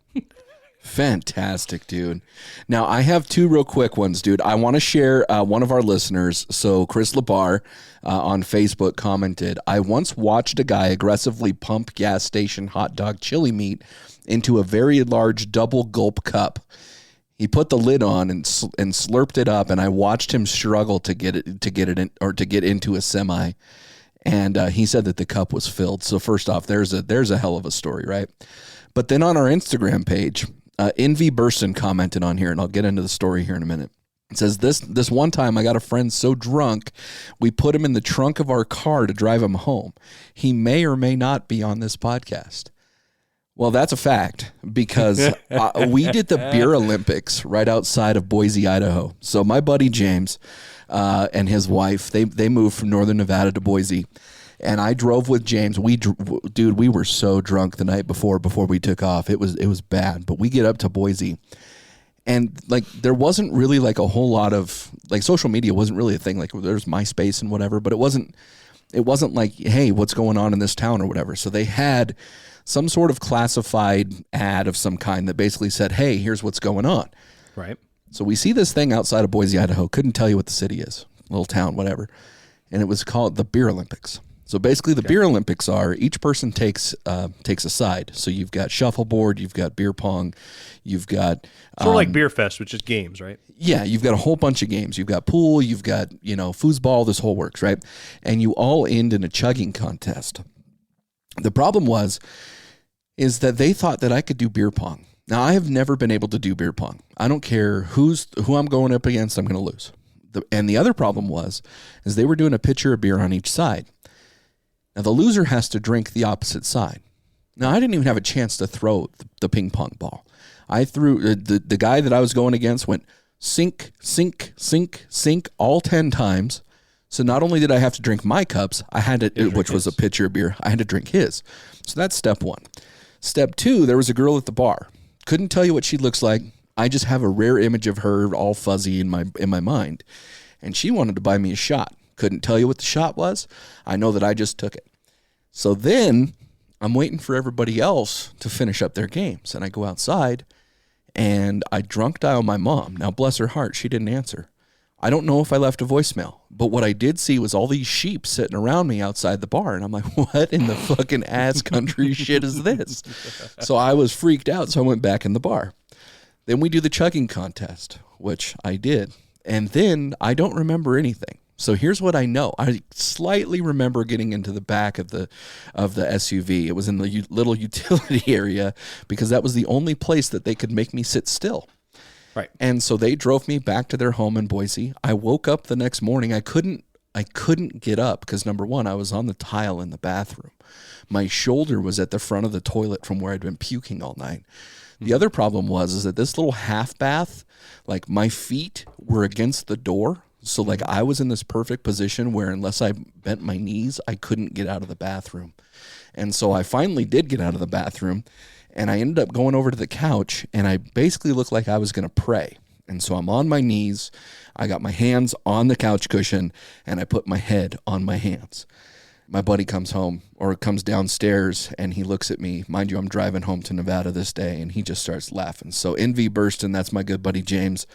Fantastic, dude. Now, I have two real quick ones, dude. I want to share one of our listeners. So Chris Labar on Facebook commented, I once watched a guy aggressively pump gas station hot dog chili meat into a very large double gulp cup. He put the lid on and slurped it up, and I watched him struggle to get it into a semi. And he said that the cup was filled. So first off, there's a hell of a story, right? But then on our Instagram page, Envy Burson commented on here, and I'll get into the story here in a minute. It says, this one time I got a friend so drunk, we put him in the trunk of our car to drive him home. He may or may not be on this podcast. Well, that's a fact, because we did the beer Olympics right outside of Boise, Idaho. So my buddy James and his wife, they moved from northern Nevada to Boise. And I drove with James. We were so drunk the night before we took off. It was bad. But we get up to Boise, and like there wasn't really like a whole lot of like social media wasn't really a thing. Like there's MySpace and whatever, but it wasn't like, hey, what's going on in this town or whatever. So they had some sort of classified ad of some kind that basically said, hey, here's what's going on. Right. So we see this thing outside of Boise, Idaho. Couldn't tell you what the city is, little town, whatever. And it was called the Beer Olympics. So basically the Beer Olympics are each person takes a side. So you've got shuffleboard, you've got beer pong, you've got sort of like Beer Fest, which is games, right? Yeah, you've got a whole bunch of games. You've got pool, you've got, foosball, this whole works, right? And you all end in a chugging contest. The problem is that they thought that I could do beer pong. Now, I have never been able to do beer pong. I don't care who I'm going up against, I'm going to lose. And the other problem is they were doing a pitcher of beer on each side. Now, the loser has to drink the opposite side. Now, I didn't even have a chance to throw the ping pong ball. I threw, the guy that I was going against went sink, sink, sink, sink all 10 times. So not only did I have to drink my cups, which was a pitcher of beer, I had to drink his. So that's step one. Step two, there was a girl at the bar. Couldn't tell you what she looks like. I just have a rare image of her all fuzzy in my mind. And she wanted to buy me a shot. Couldn't tell you what the shot was. I know that I just took it. So then I'm waiting for everybody else to finish up their games. And I go outside and I drunk dial my mom. Now, bless her heart, she didn't answer. I don't know if I left a voicemail, but what I did see was all these sheep sitting around me outside the bar. And I'm like, what in the fucking ass country shit is this? So I was freaked out. So I went back in the bar. Then we do the chugging contest, which I did. And then I don't remember anything. So here's what I know. I slightly remember getting into the back of the SUV. It was in the little utility area because that was the only place that they could make me sit still. Right. And so they drove me back to their home in Boise. I woke up the next morning. I couldn't get up because, number one, I was on the tile in the bathroom. My shoulder was at the front of the toilet from where I'd been puking all night. The other problem is that this little half bath, like my feet were against the door. So like I was in this perfect position where unless I bent my knees, I couldn't get out of the bathroom. And so I finally did get out of the bathroom, and I ended up going over to the couch, and I basically looked like I was going to pray. And so I'm on my knees, I got my hands on the couch cushion, and I put my head on my hands. My buddy comes home or comes downstairs, and he looks at me. Mind you, I'm driving home to Nevada this day, and he just starts laughing. So NV Burston, that's my good buddy James.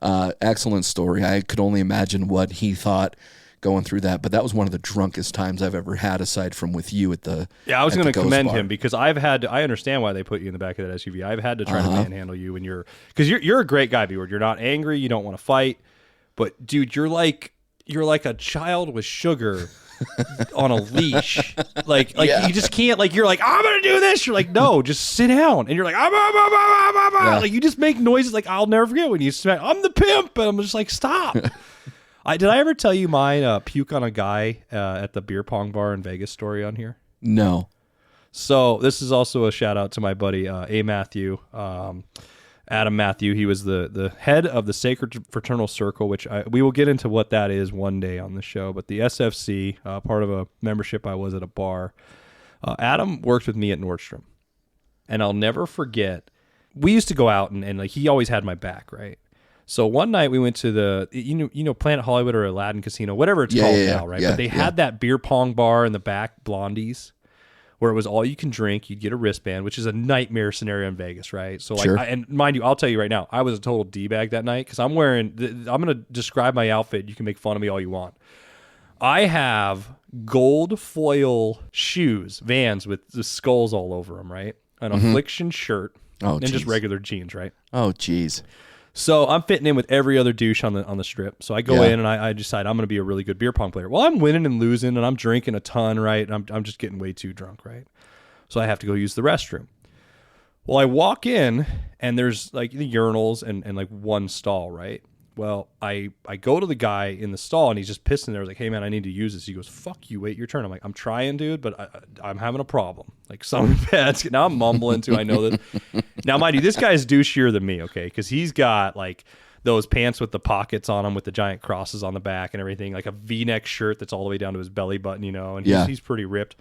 Excellent story. I could only imagine what he thought going through that, but that was one of the drunkest times I've ever had, aside from with you at the I was going to commend him, because I understand why they put you in the back of that SUV. I've had to try to manhandle you when because you're a great guy, B-Word. You're not angry, you don't want to fight, but dude, you're like a child with sugar on a leash. Like you just can't, like, you're like, I'm going to do this. You're like, no, just sit down. And you're like, like you just make noises. Like, I'll never forget when you smack, I'm the pimp. And I'm just like, stop. Did I ever tell you my puke on a guy at the beer pong bar in Vegas story on here? No. So this is also a shout out to my buddy A. Matthew, Adam Matthew. He was the head of the Sacred Fraternal Circle, which we will get into what that is one day on the show. But the SFC, part of a membership I was at a bar. Adam worked with me at Nordstrom, and I'll never forget. We used to go out and like he always had my back, right? So one night we went to the Planet Hollywood or Aladdin Casino, whatever it's called now, right? But they had that beer pong bar in the back, Blondie's, where it was all you can drink. You'd get a wristband, which is a nightmare scenario in Vegas, right? So like, sure. And mind you, I'll tell you right now, I was a total D-bag that night because I'm wearing. I'm going to describe my outfit. You can make fun of me all you want. I have gold foil shoes, Vans with the skulls all over them, right? An Affliction shirt, and just regular jeans, right? Oh, geez. So I'm fitting in with every other douche on the strip. So I go in and I decide I'm going to be a really good beer pong player. Well, I'm winning and losing, and I'm drinking a ton, right? And I'm just getting way too drunk, right? So I have to go use the restroom. Well, I walk in, and there's like the urinals and like one stall, right? Well, I go to the guy in the stall, and he's just pissing there. I was like, hey, man, I need to use this. He goes, fuck you, wait your turn. I'm like, I'm trying, dude, but I'm having a problem. Like, something bad. Now I'm mumbling, too. I know that. Now, mind you, this guy's douchier than me, okay? Because he's got, like, those pants with the pockets on them with the giant crosses on the back and everything, like a V-neck shirt that's all the way down to his belly button, and he's pretty ripped.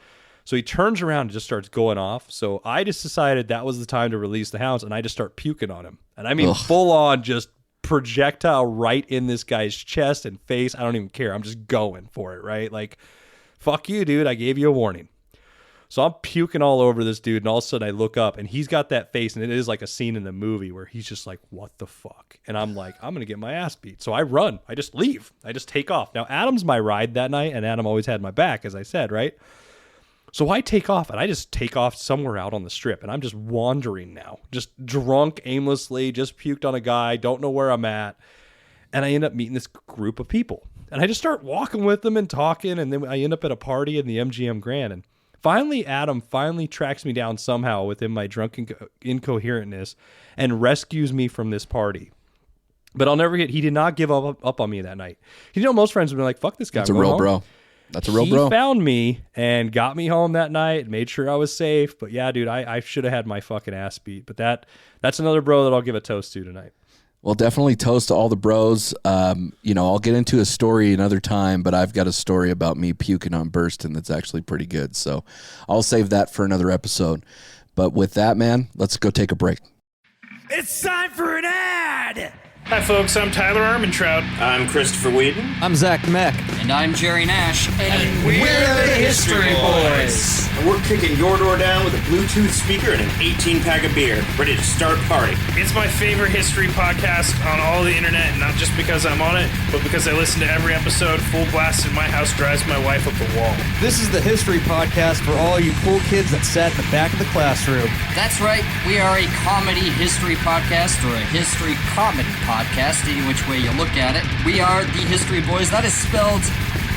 So he turns around and just starts going off. So I just decided that was the time to release the hounds, and I just start puking on him. And I mean, full on just projectile right in this guy's chest and face. I don't even care. I'm just going for it, right? Like, fuck you, dude. I gave you a warning. So I'm puking all over this dude, and all of a sudden I look up, and he's got that face, and it is like a scene in the movie where he's just like, what the fuck? And I'm like, I'm going to get my ass beat. So I run. I just leave. I just take off. Now, Adam's my ride that night, and Adam always had my back, as I said, right? So I take off, and I just take off somewhere out on the strip, and I'm just wandering now, just drunk aimlessly, just puked on a guy, don't know where I'm at, and I end up meeting this group of people, and I just start walking with them and talking, and then I end up at a party in the MGM Grand, and finally Adam tracks me down somehow within my drunken incoherentness and rescues me from this party. But I'll never forget, he did not give up on me that night. Most friends would be like, fuck this guy. That's a real bro. That's a real bro. He found me and got me home that night, made sure I was safe. But yeah, dude, I should have had my fucking ass beat. But that's another bro that I'll give a toast to tonight. Well, definitely toast to all the bros. I'll get into a story another time, but I've got a story about me puking on Burston that's actually pretty good. So I'll save that for another episode. But with that, man, let's go take a break. It's time for an ad! Hi, folks. I'm Tyler Armentrout. I'm Christopher Whedon. I'm Zach Meck. And I'm Jerry Nash. And we're the History Boys. And we're kicking your door down with a Bluetooth speaker and an 18-pack of beer, ready to start party. It's my favorite history podcast on all the internet, not just because I'm on it, but because I listen to every episode full blast in my house drives my wife up the wall. This is the History Podcast for all you cool kids that sat in the back of the classroom. That's right. We are a comedy history podcast, or a history comedy podcast, any which way you look at it. We are the History Boys. That is spelled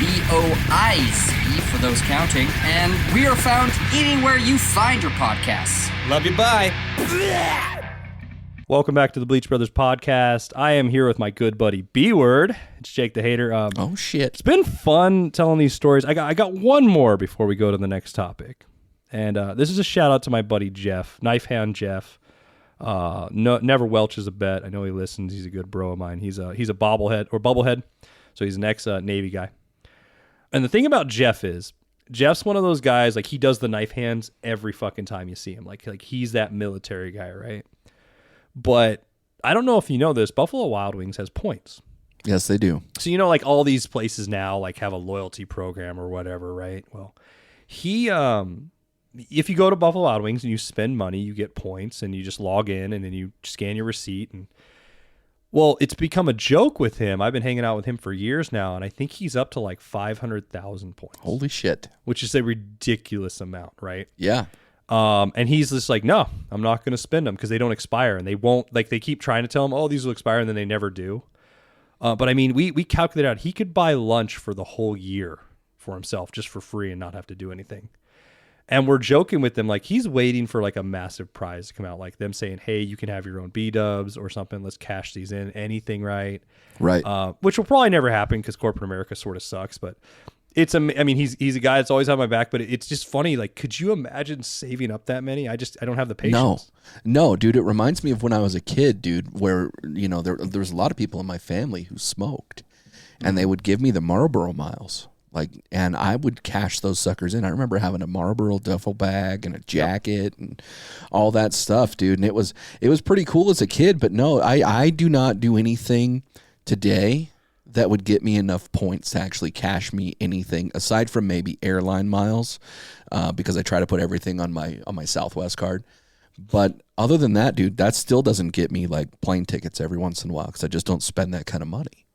B-O-I-Z for those counting. And we are found anywhere you find your podcasts. Love you, bye. Welcome back to the Bleach Brothers Podcast. I am here with my good buddy B-Word. It's Jake the Hater. Oh, shit. It's been fun telling these stories. I got one more before we go to the next topic. And this is a shout out to my buddy Jeff, Knife Hand Jeff. Never welches a bet. I know he listens. He's a good bro of mine. He's a bobblehead or bubblehead, so he's an ex Navy guy. And the thing about Jeff's one of those guys, like he does the knife hands every fucking time you see him. Like he's that military guy, right? But I don't know if you know this, Buffalo Wild Wings has points. Yes, they do. So you know, like all these places now, like have a loyalty program or whatever, right? Well, he if you go to Buffalo Wild Wings and you spend money, you get points, and you just log in and then you scan your receipt. And well, it's become a joke with him. I've been hanging out with him for years now, and I think he's up to like 500,000 points. Holy shit! Which is a ridiculous amount, right? Yeah. And he's just like, no, I'm not going to spend them because they don't expire, and they won't. Like they keep trying to tell him, oh, these will expire, and then they never do. But I mean, we calculated out he could buy lunch for the whole year for himself just for free and not have to do anything. And we're joking with them like he's waiting for like a massive prize to come out, like them saying, hey, you can have your own B-dubs or something. Let's cash these in. Anything, right? Right. Which will probably never happen because corporate America sort of sucks. But I mean, he's a guy that's always on my back. But it's just funny. Like, could you imagine saving up that many? I don't have the patience. No, dude. It reminds me of when I was a kid, dude. Where there was a lot of people in my family who smoked, and they would give me the Marlboro Miles. And I would cash those suckers in. I remember having a Marlboro duffel bag and a jacket and all that stuff, dude. And it was pretty cool as a kid. But no, I do not do anything today that would get me enough points to actually cash me anything aside from maybe airline miles, because I try to put everything on my Southwest card. But other than that, dude, that still doesn't get me like plane tickets every once in a while because I just don't spend that kind of money.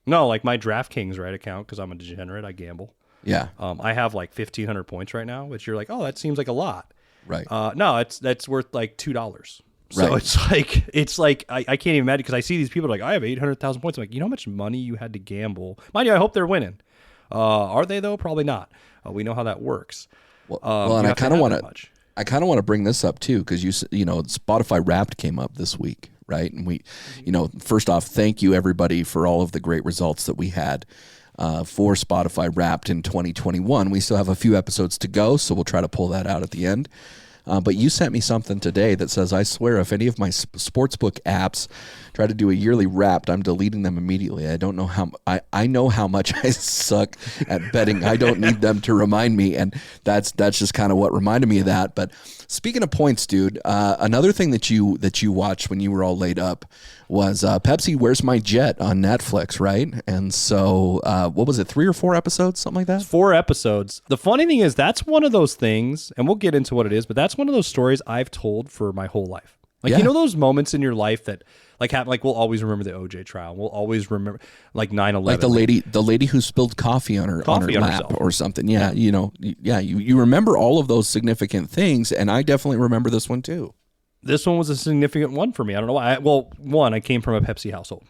No, like my DraftKings account, because I'm a degenerate, I gamble. Yeah. I have like 1,500 points right now, which you're like, oh, that seems like a lot. Right. No, that's worth like $2. So right. it's like I can't even imagine, because I see these people like, I have 800,000 points. I'm like, you know how much money you had to gamble? Mind you, I hope they're winning. Are they though? Probably not. We know how that works. Well, and I kind of want to bring this up too, because you know Spotify Wrapped came up this week. Right. And we, first off, thank you everybody for all of the great results that we had for Spotify Wrapped in 2021. We still have a few episodes to go, so we'll try to pull that out at the end. But you sent me something today that says, I swear, if any of my sportsbook apps try to do a yearly Wrapped, I'm deleting them immediately. I don't know how. I know how much I suck at betting. I don't need them to remind me, and that's just kind of what reminded me of that. But speaking of points, dude, another thing that you watched when you were all laid up was Pepsi Where's My Jet on Netflix, right? And so, what was it, 3 or 4 episodes, something like that? 4 episodes. The funny thing is, that's one of those things, and we'll get into what it is, but that's one of those stories I've told for my whole life. Like, you know those moments in your life that like happen, like we'll always remember the OJ trial. We'll always remember like 9/11. Like the lady who spilled coffee on her lap herself. Or something. Yeah, you remember all of those significant things, and I definitely remember this one too. This one was a significant one for me. I don't know why. I came from a Pepsi household.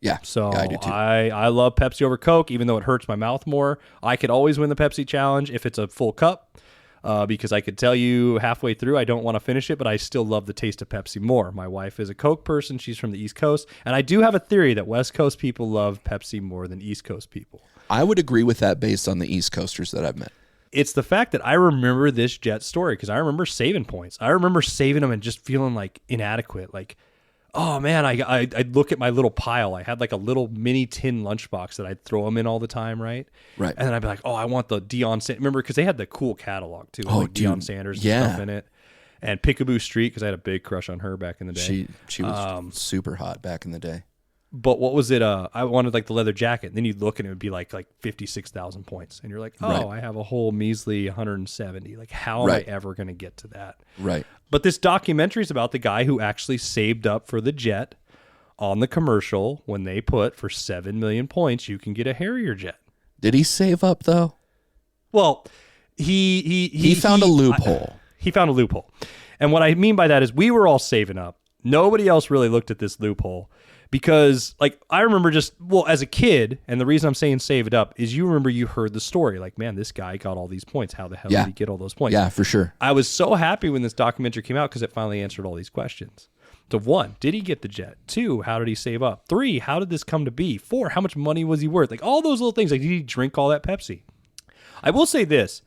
Yeah. So I do too. I love Pepsi over Coke, even though it hurts my mouth more. I could always win the Pepsi challenge if it's a full cup. Because I could tell you halfway through I don't want to finish it, but I still love the taste of Pepsi more. My wife is a Coke person. She's from the East Coast. And I do have a theory that West Coast people love Pepsi more than East Coast people. I would agree with that based on the East Coasters that I've met. It's the fact that I remember this Jet story because I remember saving points. I remember saving them and just feeling like inadequate. Like, oh man, I'd look at my little pile. I had like a little mini tin lunchbox that I'd throw them in all the time, right? Right. And then I'd be like, oh, I want the Deion Sanders. Remember, because they had the cool catalog too. Oh, like Deion Sanders and stuff in it. And Peekaboo Street, because I had a big crush on her back in the day. She was super hot back in the day. But what was it? I wanted like the leather jacket. And then you'd look and it would be like 56,000 points. And you're like, oh, I have a whole measly 170. Like, how am I ever going to get to that? Right. But this documentary is about the guy who actually saved up for the Jet on the commercial when they put for 7 million points, you can get a Harrier jet. Did he save up though? Well, he found a loophole. He found a loophole. And what I mean by that is we were all saving up. Nobody else really looked at this loophole. Because, like, I remember as a kid, and the reason I'm saying save it up is you heard the story. Like, man, this guy got all these points. How the hell did he get all those points? Yeah, for sure. I was so happy when this documentary came out because it finally answered all these questions. So 1, did he get the jet? 2, how did he save up? 3, how did this come to be? 4, how much money was he worth? Like, all those little things. Like, did he drink all that Pepsi? I will say this.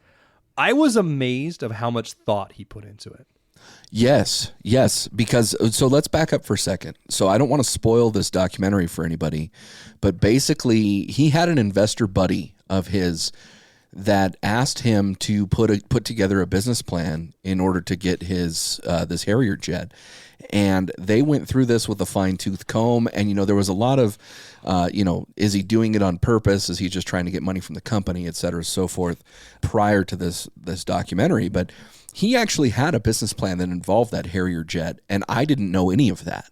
I was amazed of how much thought he put into it. Yes, because so let's back up for a second. So I don't want to spoil this documentary for anybody, but basically he had an investor buddy of his that asked him to put together a business plan in order to get his this Harrier jet. And they went through this with a fine-tooth comb, and there was a lot of is he doing it on purpose? Is he just trying to get money from the company, et cetera, so forth, prior to this documentary. But he actually had a business plan that involved that Harrier jet, and I didn't know any of that.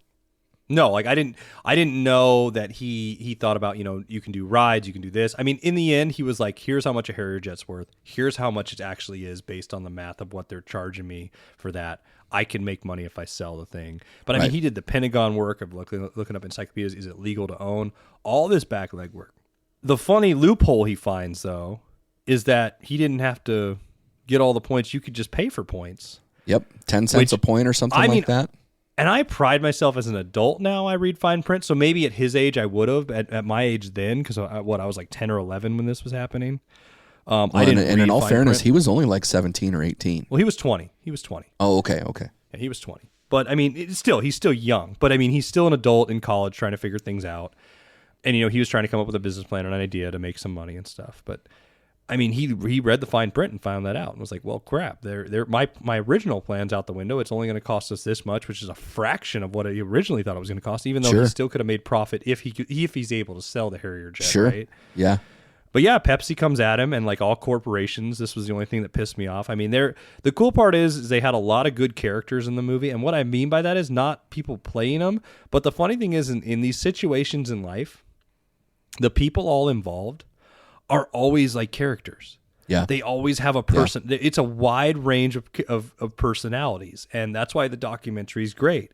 No, like I didn't know that he thought about, you can do rides, you can do this. I mean, in the end, he was like, here's how much a Harrier jet's worth. Here's how much it actually is based on the math of what they're charging me for that. I can make money if I sell the thing. But I mean, he did the Pentagon work of looking up encyclopedias. Is it legal to own? All this back leg work. The funny loophole he finds, though, is that he didn't have to get all the points. You could just pay for points. Yep, 10 cents a point or something like that. And I pride myself as an adult now. I read fine print. So maybe at his age I would have. At my age then, because I was like 10 or 11 when this was happening. I didn't. And in all fairness, he was only like 17 or 18. Well, he was 20. Oh, okay. Yeah, he was 20. But I mean, he's still young. But I mean, he's still an adult in college trying to figure things out. And he was trying to come up with a business plan and an idea to make some money and stuff. But I mean, he read the fine print and found that out and was like, well, crap. My original plan's out the window. It's only going to cost us this much, which is a fraction of what he originally thought it was going to cost. Even though he still could have made profit if he's able to sell the Harrier jet. Sure. Right? Yeah. But yeah, Pepsi comes at him, and like all corporations, this was the only thing that pissed me off. I mean, the cool part is they had a lot of good characters in the movie, and what I mean by that is not people playing them, but the funny thing is in these situations in life, the people all involved are always like characters. Yeah. They always have a person. Yeah. It's a wide range of personalities, and that's why the documentary is great.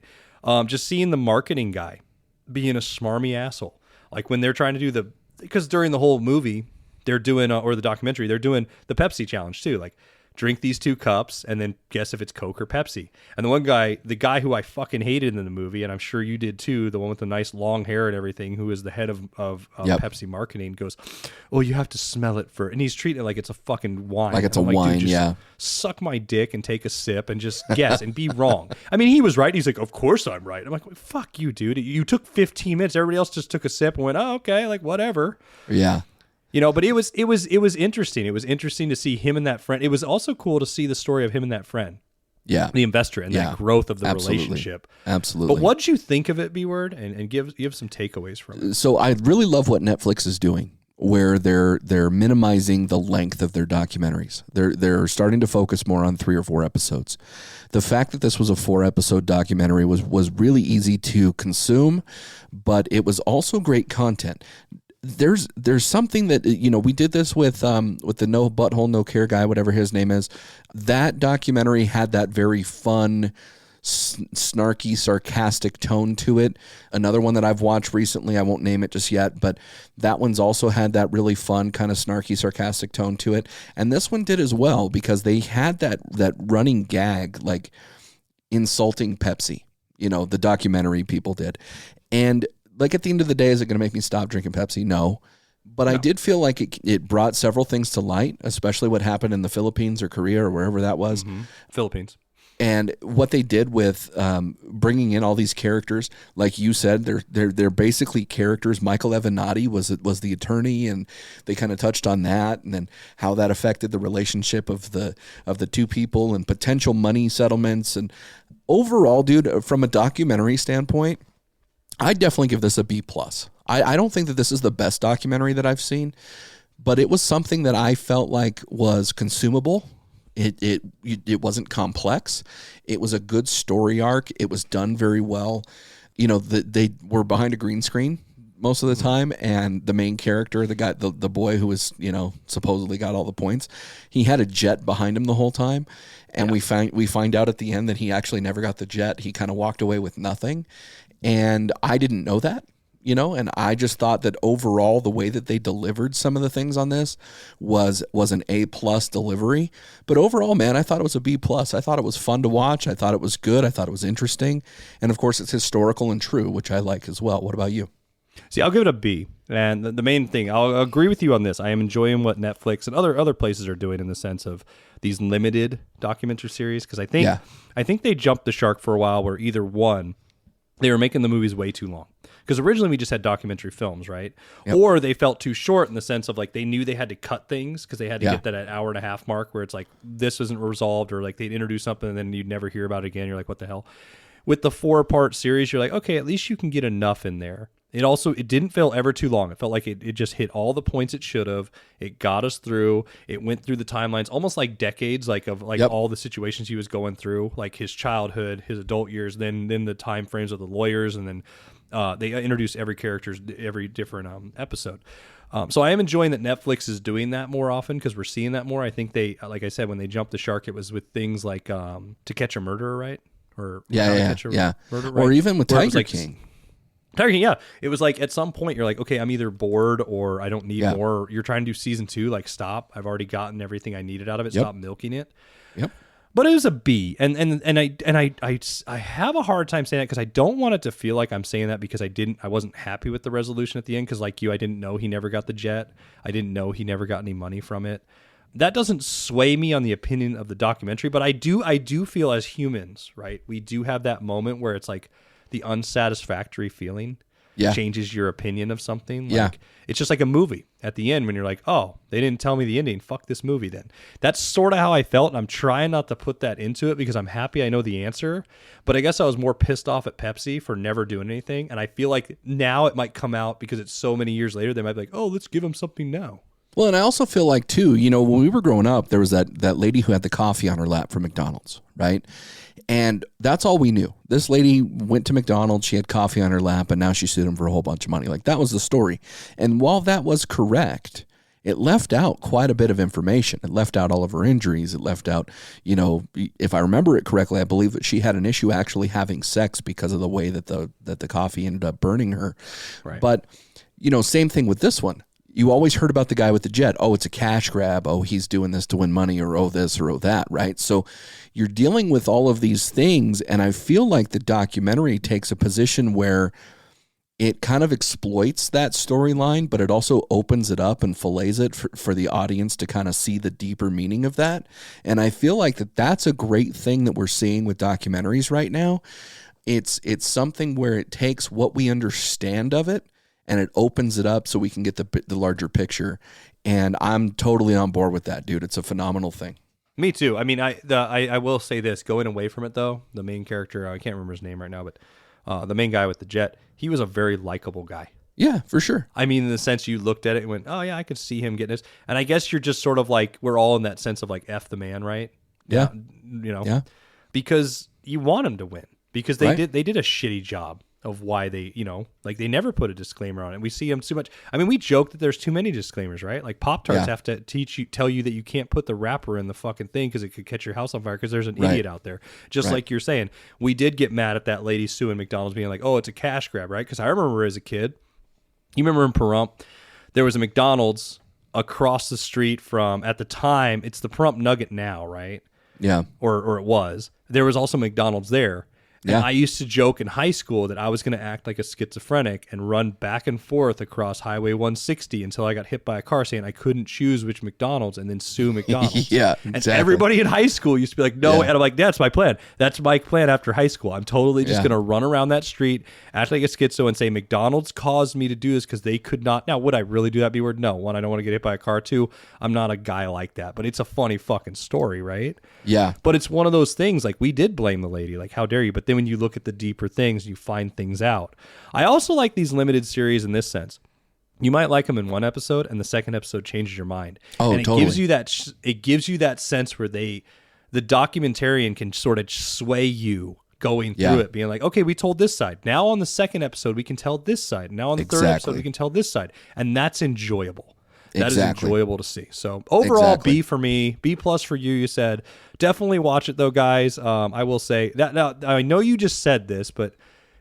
Just seeing the marketing guy being a smarmy asshole, like when they're trying to do because during the whole movie, they're doing, or the documentary, they're doing the Pepsi challenge too. Like, drink these 2 cups and then guess if it's Coke or Pepsi. And the guy who I fucking hated in the movie, and I'm sure you did too, the one with the nice long hair and everything, who is the head of Pepsi marketing, goes, oh, you have to smell it and he's treating it like it's a fucking wine. Like it's a wine, dude, just suck my dick and take a sip and just guess and be wrong. I mean, he was right. He's like, of course I'm right. I'm like, fuck you, dude. You took 15 minutes. Everybody else just took a sip and went, oh, okay, like whatever. Yeah. But it was interesting. It was interesting to see him and that friend. It was also cool to see the story of him and that friend. Yeah. The investor and that growth of the relationship. Absolutely. But what did you think of it, B-Word? And give some takeaways from it. So I really love what Netflix is doing, where they're minimizing the length of their documentaries. They're starting to focus more on 3 or 4 episodes. The fact that this was a 4-episode documentary was really easy to consume, but it was also great content. There's something that, we did this with the No Butthole, No Care guy, whatever his name is. That documentary had that very fun, snarky, sarcastic tone to it. Another one that I've watched recently, I won't name it just yet, but that one's also had that really fun, kind of snarky, sarcastic tone to it. And this one did as well, because they had that running gag, like insulting Pepsi, the documentary people did. And like at the end of the day, is it going to make me stop drinking Pepsi? No. But I did feel like it brought several things to light, especially what happened in the Philippines or Korea or wherever that was. Mm-hmm. Philippines. And what they did with bringing in all these characters, like you said, they're basically characters. Michael Avenatti was the attorney, and they kind of touched on that, and then how that affected the relationship of the 2 people and potential money settlements. And overall, dude, from a documentary standpoint, I'd definitely give this a B+. I don't think that this is the best documentary that I've seen, but it was something that I felt like was consumable. It wasn't complex. It was a good story arc. It was done very well. They were behind a green screen most of the time, and the main character, the guy, the boy who was, supposedly got all the points, he had a jet behind him the whole time. And we find out at the end that he actually never got the jet. He kind of walked away with nothing. And I didn't know that, and I just thought that overall the way that they delivered some of the things on this was an A+ delivery. But overall, man, I thought it was a B+. I thought it was fun to watch. I thought it was good. I thought it was interesting. And of course, it's historical and true, which I like as well. What about you? See, I'll give it a B. And the main thing, I'll agree with you on this. I am enjoying what Netflix and other places are doing in the sense of these limited documentary series, because I think they jumped the shark for a while where either one, they were making the movies way too long. Because originally we just had documentary films, right? Yep. Or they felt too short in the sense of like they knew they had to cut things because they had to get that at hour and a half mark where it's like this isn't resolved, or like they'd introduce something and then you'd never hear about it again. You're like, what the hell? With the 4-part series, you're like, okay, at least you can get enough in there. It didn't feel ever too long. It felt like it just hit all the points it should have. It got us through. It went through the timelines, almost like decades, all the situations he was going through, like his childhood, his adult years, then the time frames of the lawyers, and then they introduced every different episode. So I am enjoying that Netflix is doing that more often because we're seeing that more. I think they, like I said, when they jumped the shark, it was with things like To Catch a Murderer, right? Or Murderer, right? Or even with Tiger King. Tiger King, yeah. It was like at some point you're like, okay, I'm either bored or I don't need more. You're trying to do season 2, like stop. I've already gotten everything I needed out of it. Stop milking it. Yep. But it was a B, and I have a hard time saying that because I don't want it to feel like I'm saying that because I wasn't happy with the resolution at the end because like you, I didn't know he never got the jet. I didn't know he never got any money from it. That doesn't sway me on the opinion of the documentary, but I do feel as humans, right? We do have that moment where it's like the unsatisfactory feeling changes your opinion of something. Like, it's just like a movie at the end when you're like, oh, they didn't tell me the ending. Fuck this movie then. That's sort of how I felt, and I'm trying not to put that into it because I'm happy I know the answer. But I guess I was more pissed off at Pepsi for never doing anything, and I feel like now it might come out because it's so many years later. They might be like, oh, let's give them something now. Well, and I also feel like, too, when we were growing up, there was that lady who had the coffee on her lap from McDonald's, right? And that's all we knew. This lady went to McDonald's, she had coffee on her lap, and now she sued him for a whole bunch of money. Like, that was the story. And while that was correct, it left out quite a bit of information. It left out all of her injuries. It left out, if I remember it correctly, I believe that she had an issue actually having sex because of the way that the coffee ended up burning her. Right. But, same thing with this one. You always heard about the guy with the jet. Oh, it's a cash grab. Oh, he's doing this to win money, or oh, this or oh, that, right? So you're dealing with all of these things, and I feel like the documentary takes a position where it kind of exploits that storyline, but it also opens it up and fillets it for the audience to kind of see the deeper meaning of that. And I feel like that's a great thing that we're seeing with documentaries right now. It's something where it takes what we understand of it, and it opens it up so we can get the larger picture. And I'm totally on board with that, dude. It's a phenomenal thing. Me too. I mean, I will say this, going away from it though, the main character, I can't remember his name right now, but the main guy with the jet, he was a very likable guy. Yeah, for sure. I mean, in the sense you looked at it and went, oh yeah, I could see him getting this. And I guess you're just sort of like, we're all in that sense of like, F the man, right? Yeah. Yeah. Because you want him to win because they did a shitty job of why they, they never put a disclaimer on it. We see them too much. I mean, we joke that there's too many disclaimers, right? Like Pop-Tarts have to tell you that you can't put the wrapper in the fucking thing because it could catch your house on fire because there's an idiot out there. Just like you're saying, we did get mad at that lady suing McDonald's being like, oh, it's a cash grab, right? Because I remember as a kid, you remember in Pahrump, there was a McDonald's across the street from, at the time, it's the Pahrump Nugget now, right? Yeah. Or it was. There was also McDonald's there. And I used to joke in high school that I was going to act like a schizophrenic and run back and forth across Highway 160 until I got hit by a car saying I couldn't choose which McDonald's and then sue McDonald's. Yeah, exactly. And everybody in high school used to be like, no. And I'm like, that's my plan. That's my plan after high school. I'm totally just going to run around that street, act like a schizo and say McDonald's caused me to do this because they could not. Now, would I really do that B word? No. One, I don't want to get hit by a car. Two, I'm not a guy like that. But it's a funny fucking story, right? Yeah. But it's one of those things, like we did blame the lady. Like, how dare you? But then when you look at the deeper things, you find things out. I also like these limited series in this sense. You might like them in one episode, and the second episode changes your mind. Oh, and it totally. gives you that sense where the documentarian can sort of sway you going through it, being like, okay, we told this side. Now on the second episode, we can tell this side. Now on the third episode, we can tell this side. And that's enjoyable. That is enjoyable to see. So overall, B for me, B+ for you. You said definitely watch it though, guys. I will say that now. I know you just said this, but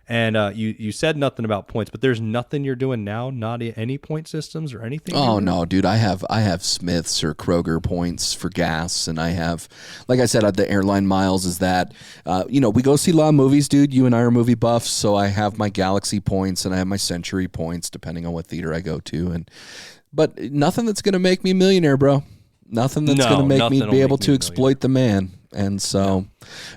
And you said nothing about points, but there's nothing you're doing now, not any point systems or anything? Oh, no, dude. I have Smith's or Kroger points for gas, and I have, like I said, the airline miles is that, we go see a lot of movies, dude. You and I are movie buffs, so I have my Galaxy points and I have my Century points, depending on what theater I go to. But nothing that's going to make me a millionaire, bro. Nothing that's going to make me be able to exploit the man. And so,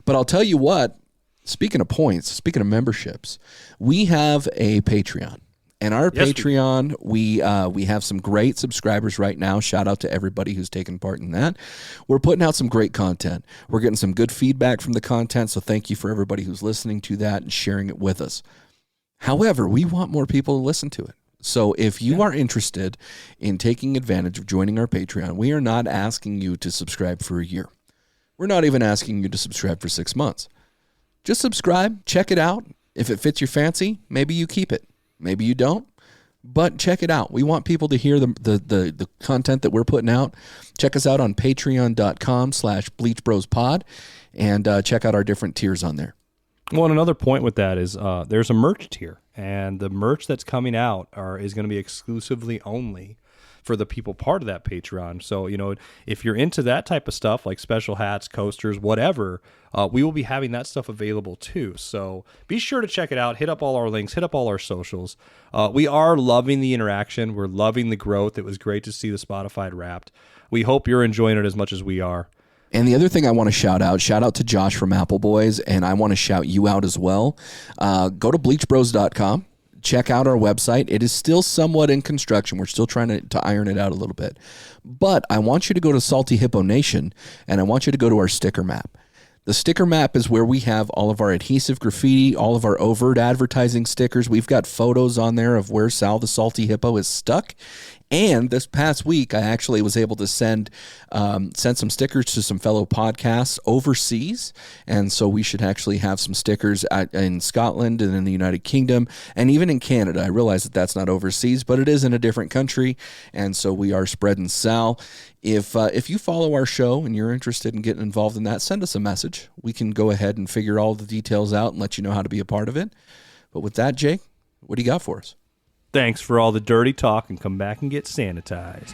but I'll tell you what. Speaking of points, speaking of memberships, we have a Patreon. And our Patreon, we have some great subscribers right now. Shout out to everybody who's taken part in that. We're putting out some great content. We're getting some good feedback from the content, so thank you for everybody who's listening to that and sharing it with us. However, we want more people to listen to it. So if you are interested in taking advantage of joining our Patreon, we are not asking you to subscribe for a year. We're not even asking you to subscribe for 6 months. Just subscribe, check it out. If it fits your fancy, maybe you keep it. Maybe you don't, but check it out. We want people to hear the content that we're putting out. Check us out on patreon.com/Bleach Bros Pod and check out our different tiers on there. Well, and another point with that is there's a merch tier, and the merch that's coming out is going to be exclusively only for the people part of that Patreon. So, if you're into that type of stuff, like special hats, coasters, whatever, we will be having that stuff available too. So be sure to check it out. Hit up all our links, hit up all our socials. We are loving the interaction. We're loving the growth. It was great to see the Spotify Wrapped. We hope you're enjoying it as much as we are. And the other thing I want to shout out to Josh from Apple Boiz, and I want to shout you out as well. Go to bleachbros.com. Check out our website. It is still somewhat in construction. We're still trying to iron it out a little bit. But I want you to go to Salty Hippo Nation, and I want you to go to our sticker map. The sticker map is where we have all of our adhesive graffiti, all of our overt advertising stickers. We've got photos on there of where Sal the Salty Hippo is stuck. And this past week, I actually was able to send some stickers to some fellow podcasts overseas. And so we should actually have some stickers in Scotland and in the United Kingdom and even in Canada. I realize that that's not overseas, but it is in a different country. And so we are spreading Sal. If you follow our show and you're interested in getting involved in that, send us a message. We can go ahead and figure all the details out and let you know how to be a part of it. But with that, Jake, what do you got for us? Thanks for all the dirty talk, and come back and get sanitized.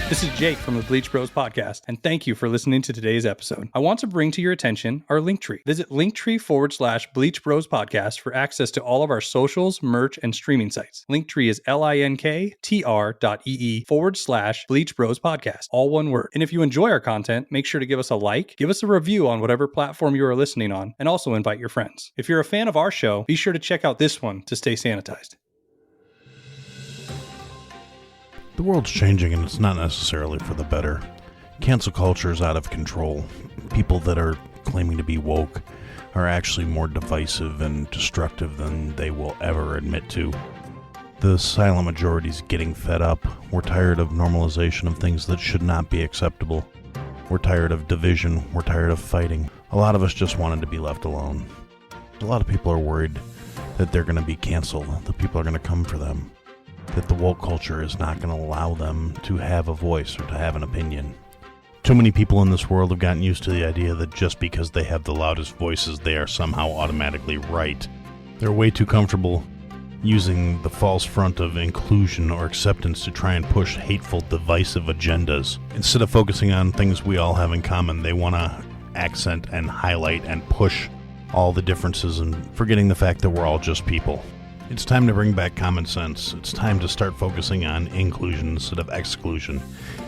This is Jake from the Bleach Bros Podcast, and thank you for listening to today's episode. I want to bring to your attention our Linktree. Visit Linktree/Bleach Bros Podcast for access to all of our socials, merch, and streaming sites. Linktree is linktr.ee/Bleach Bros Podcast, all one word. And if you enjoy our content, make sure to give us a like, give us a review on whatever platform you are listening on, and also invite your friends. If you're a fan of our show, be sure to check out this one to stay sanitized. The world's changing, and it's not necessarily for the better. Cancel culture is out of control. People that are claiming to be woke are actually more divisive and destructive than they will ever admit to. The silent majority's getting fed up. We're tired of normalization of things that should not be acceptable. We're tired of division. We're tired of fighting. A lot of us just wanted to be left alone. A lot of people are worried that they're going to be canceled, that people are going to come for them, that the woke culture is not going to allow them to have a voice or to have an opinion. Too many people in this world have gotten used to the idea that just because they have the loudest voices, they are somehow automatically right. They're way too comfortable using the false front of inclusion or acceptance to try and push hateful, divisive agendas. Instead of focusing on things we all have in common, they want to accent and highlight and push all the differences and forgetting the fact that we're all just people. It's time to bring back common sense. It's time to start focusing on inclusion instead of exclusion.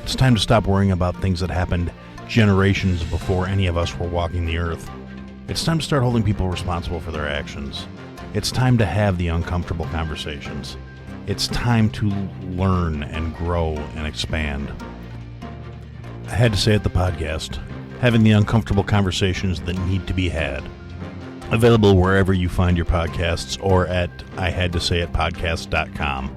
It's time to stop worrying about things that happened generations before any of us were walking the earth. It's time to start holding people responsible for their actions. It's time to have the uncomfortable conversations. It's time to learn and grow and expand. I had to say at the podcast, having the uncomfortable conversations that need to be had. Available wherever you find your podcasts or at ihadtosayitpodcast.com.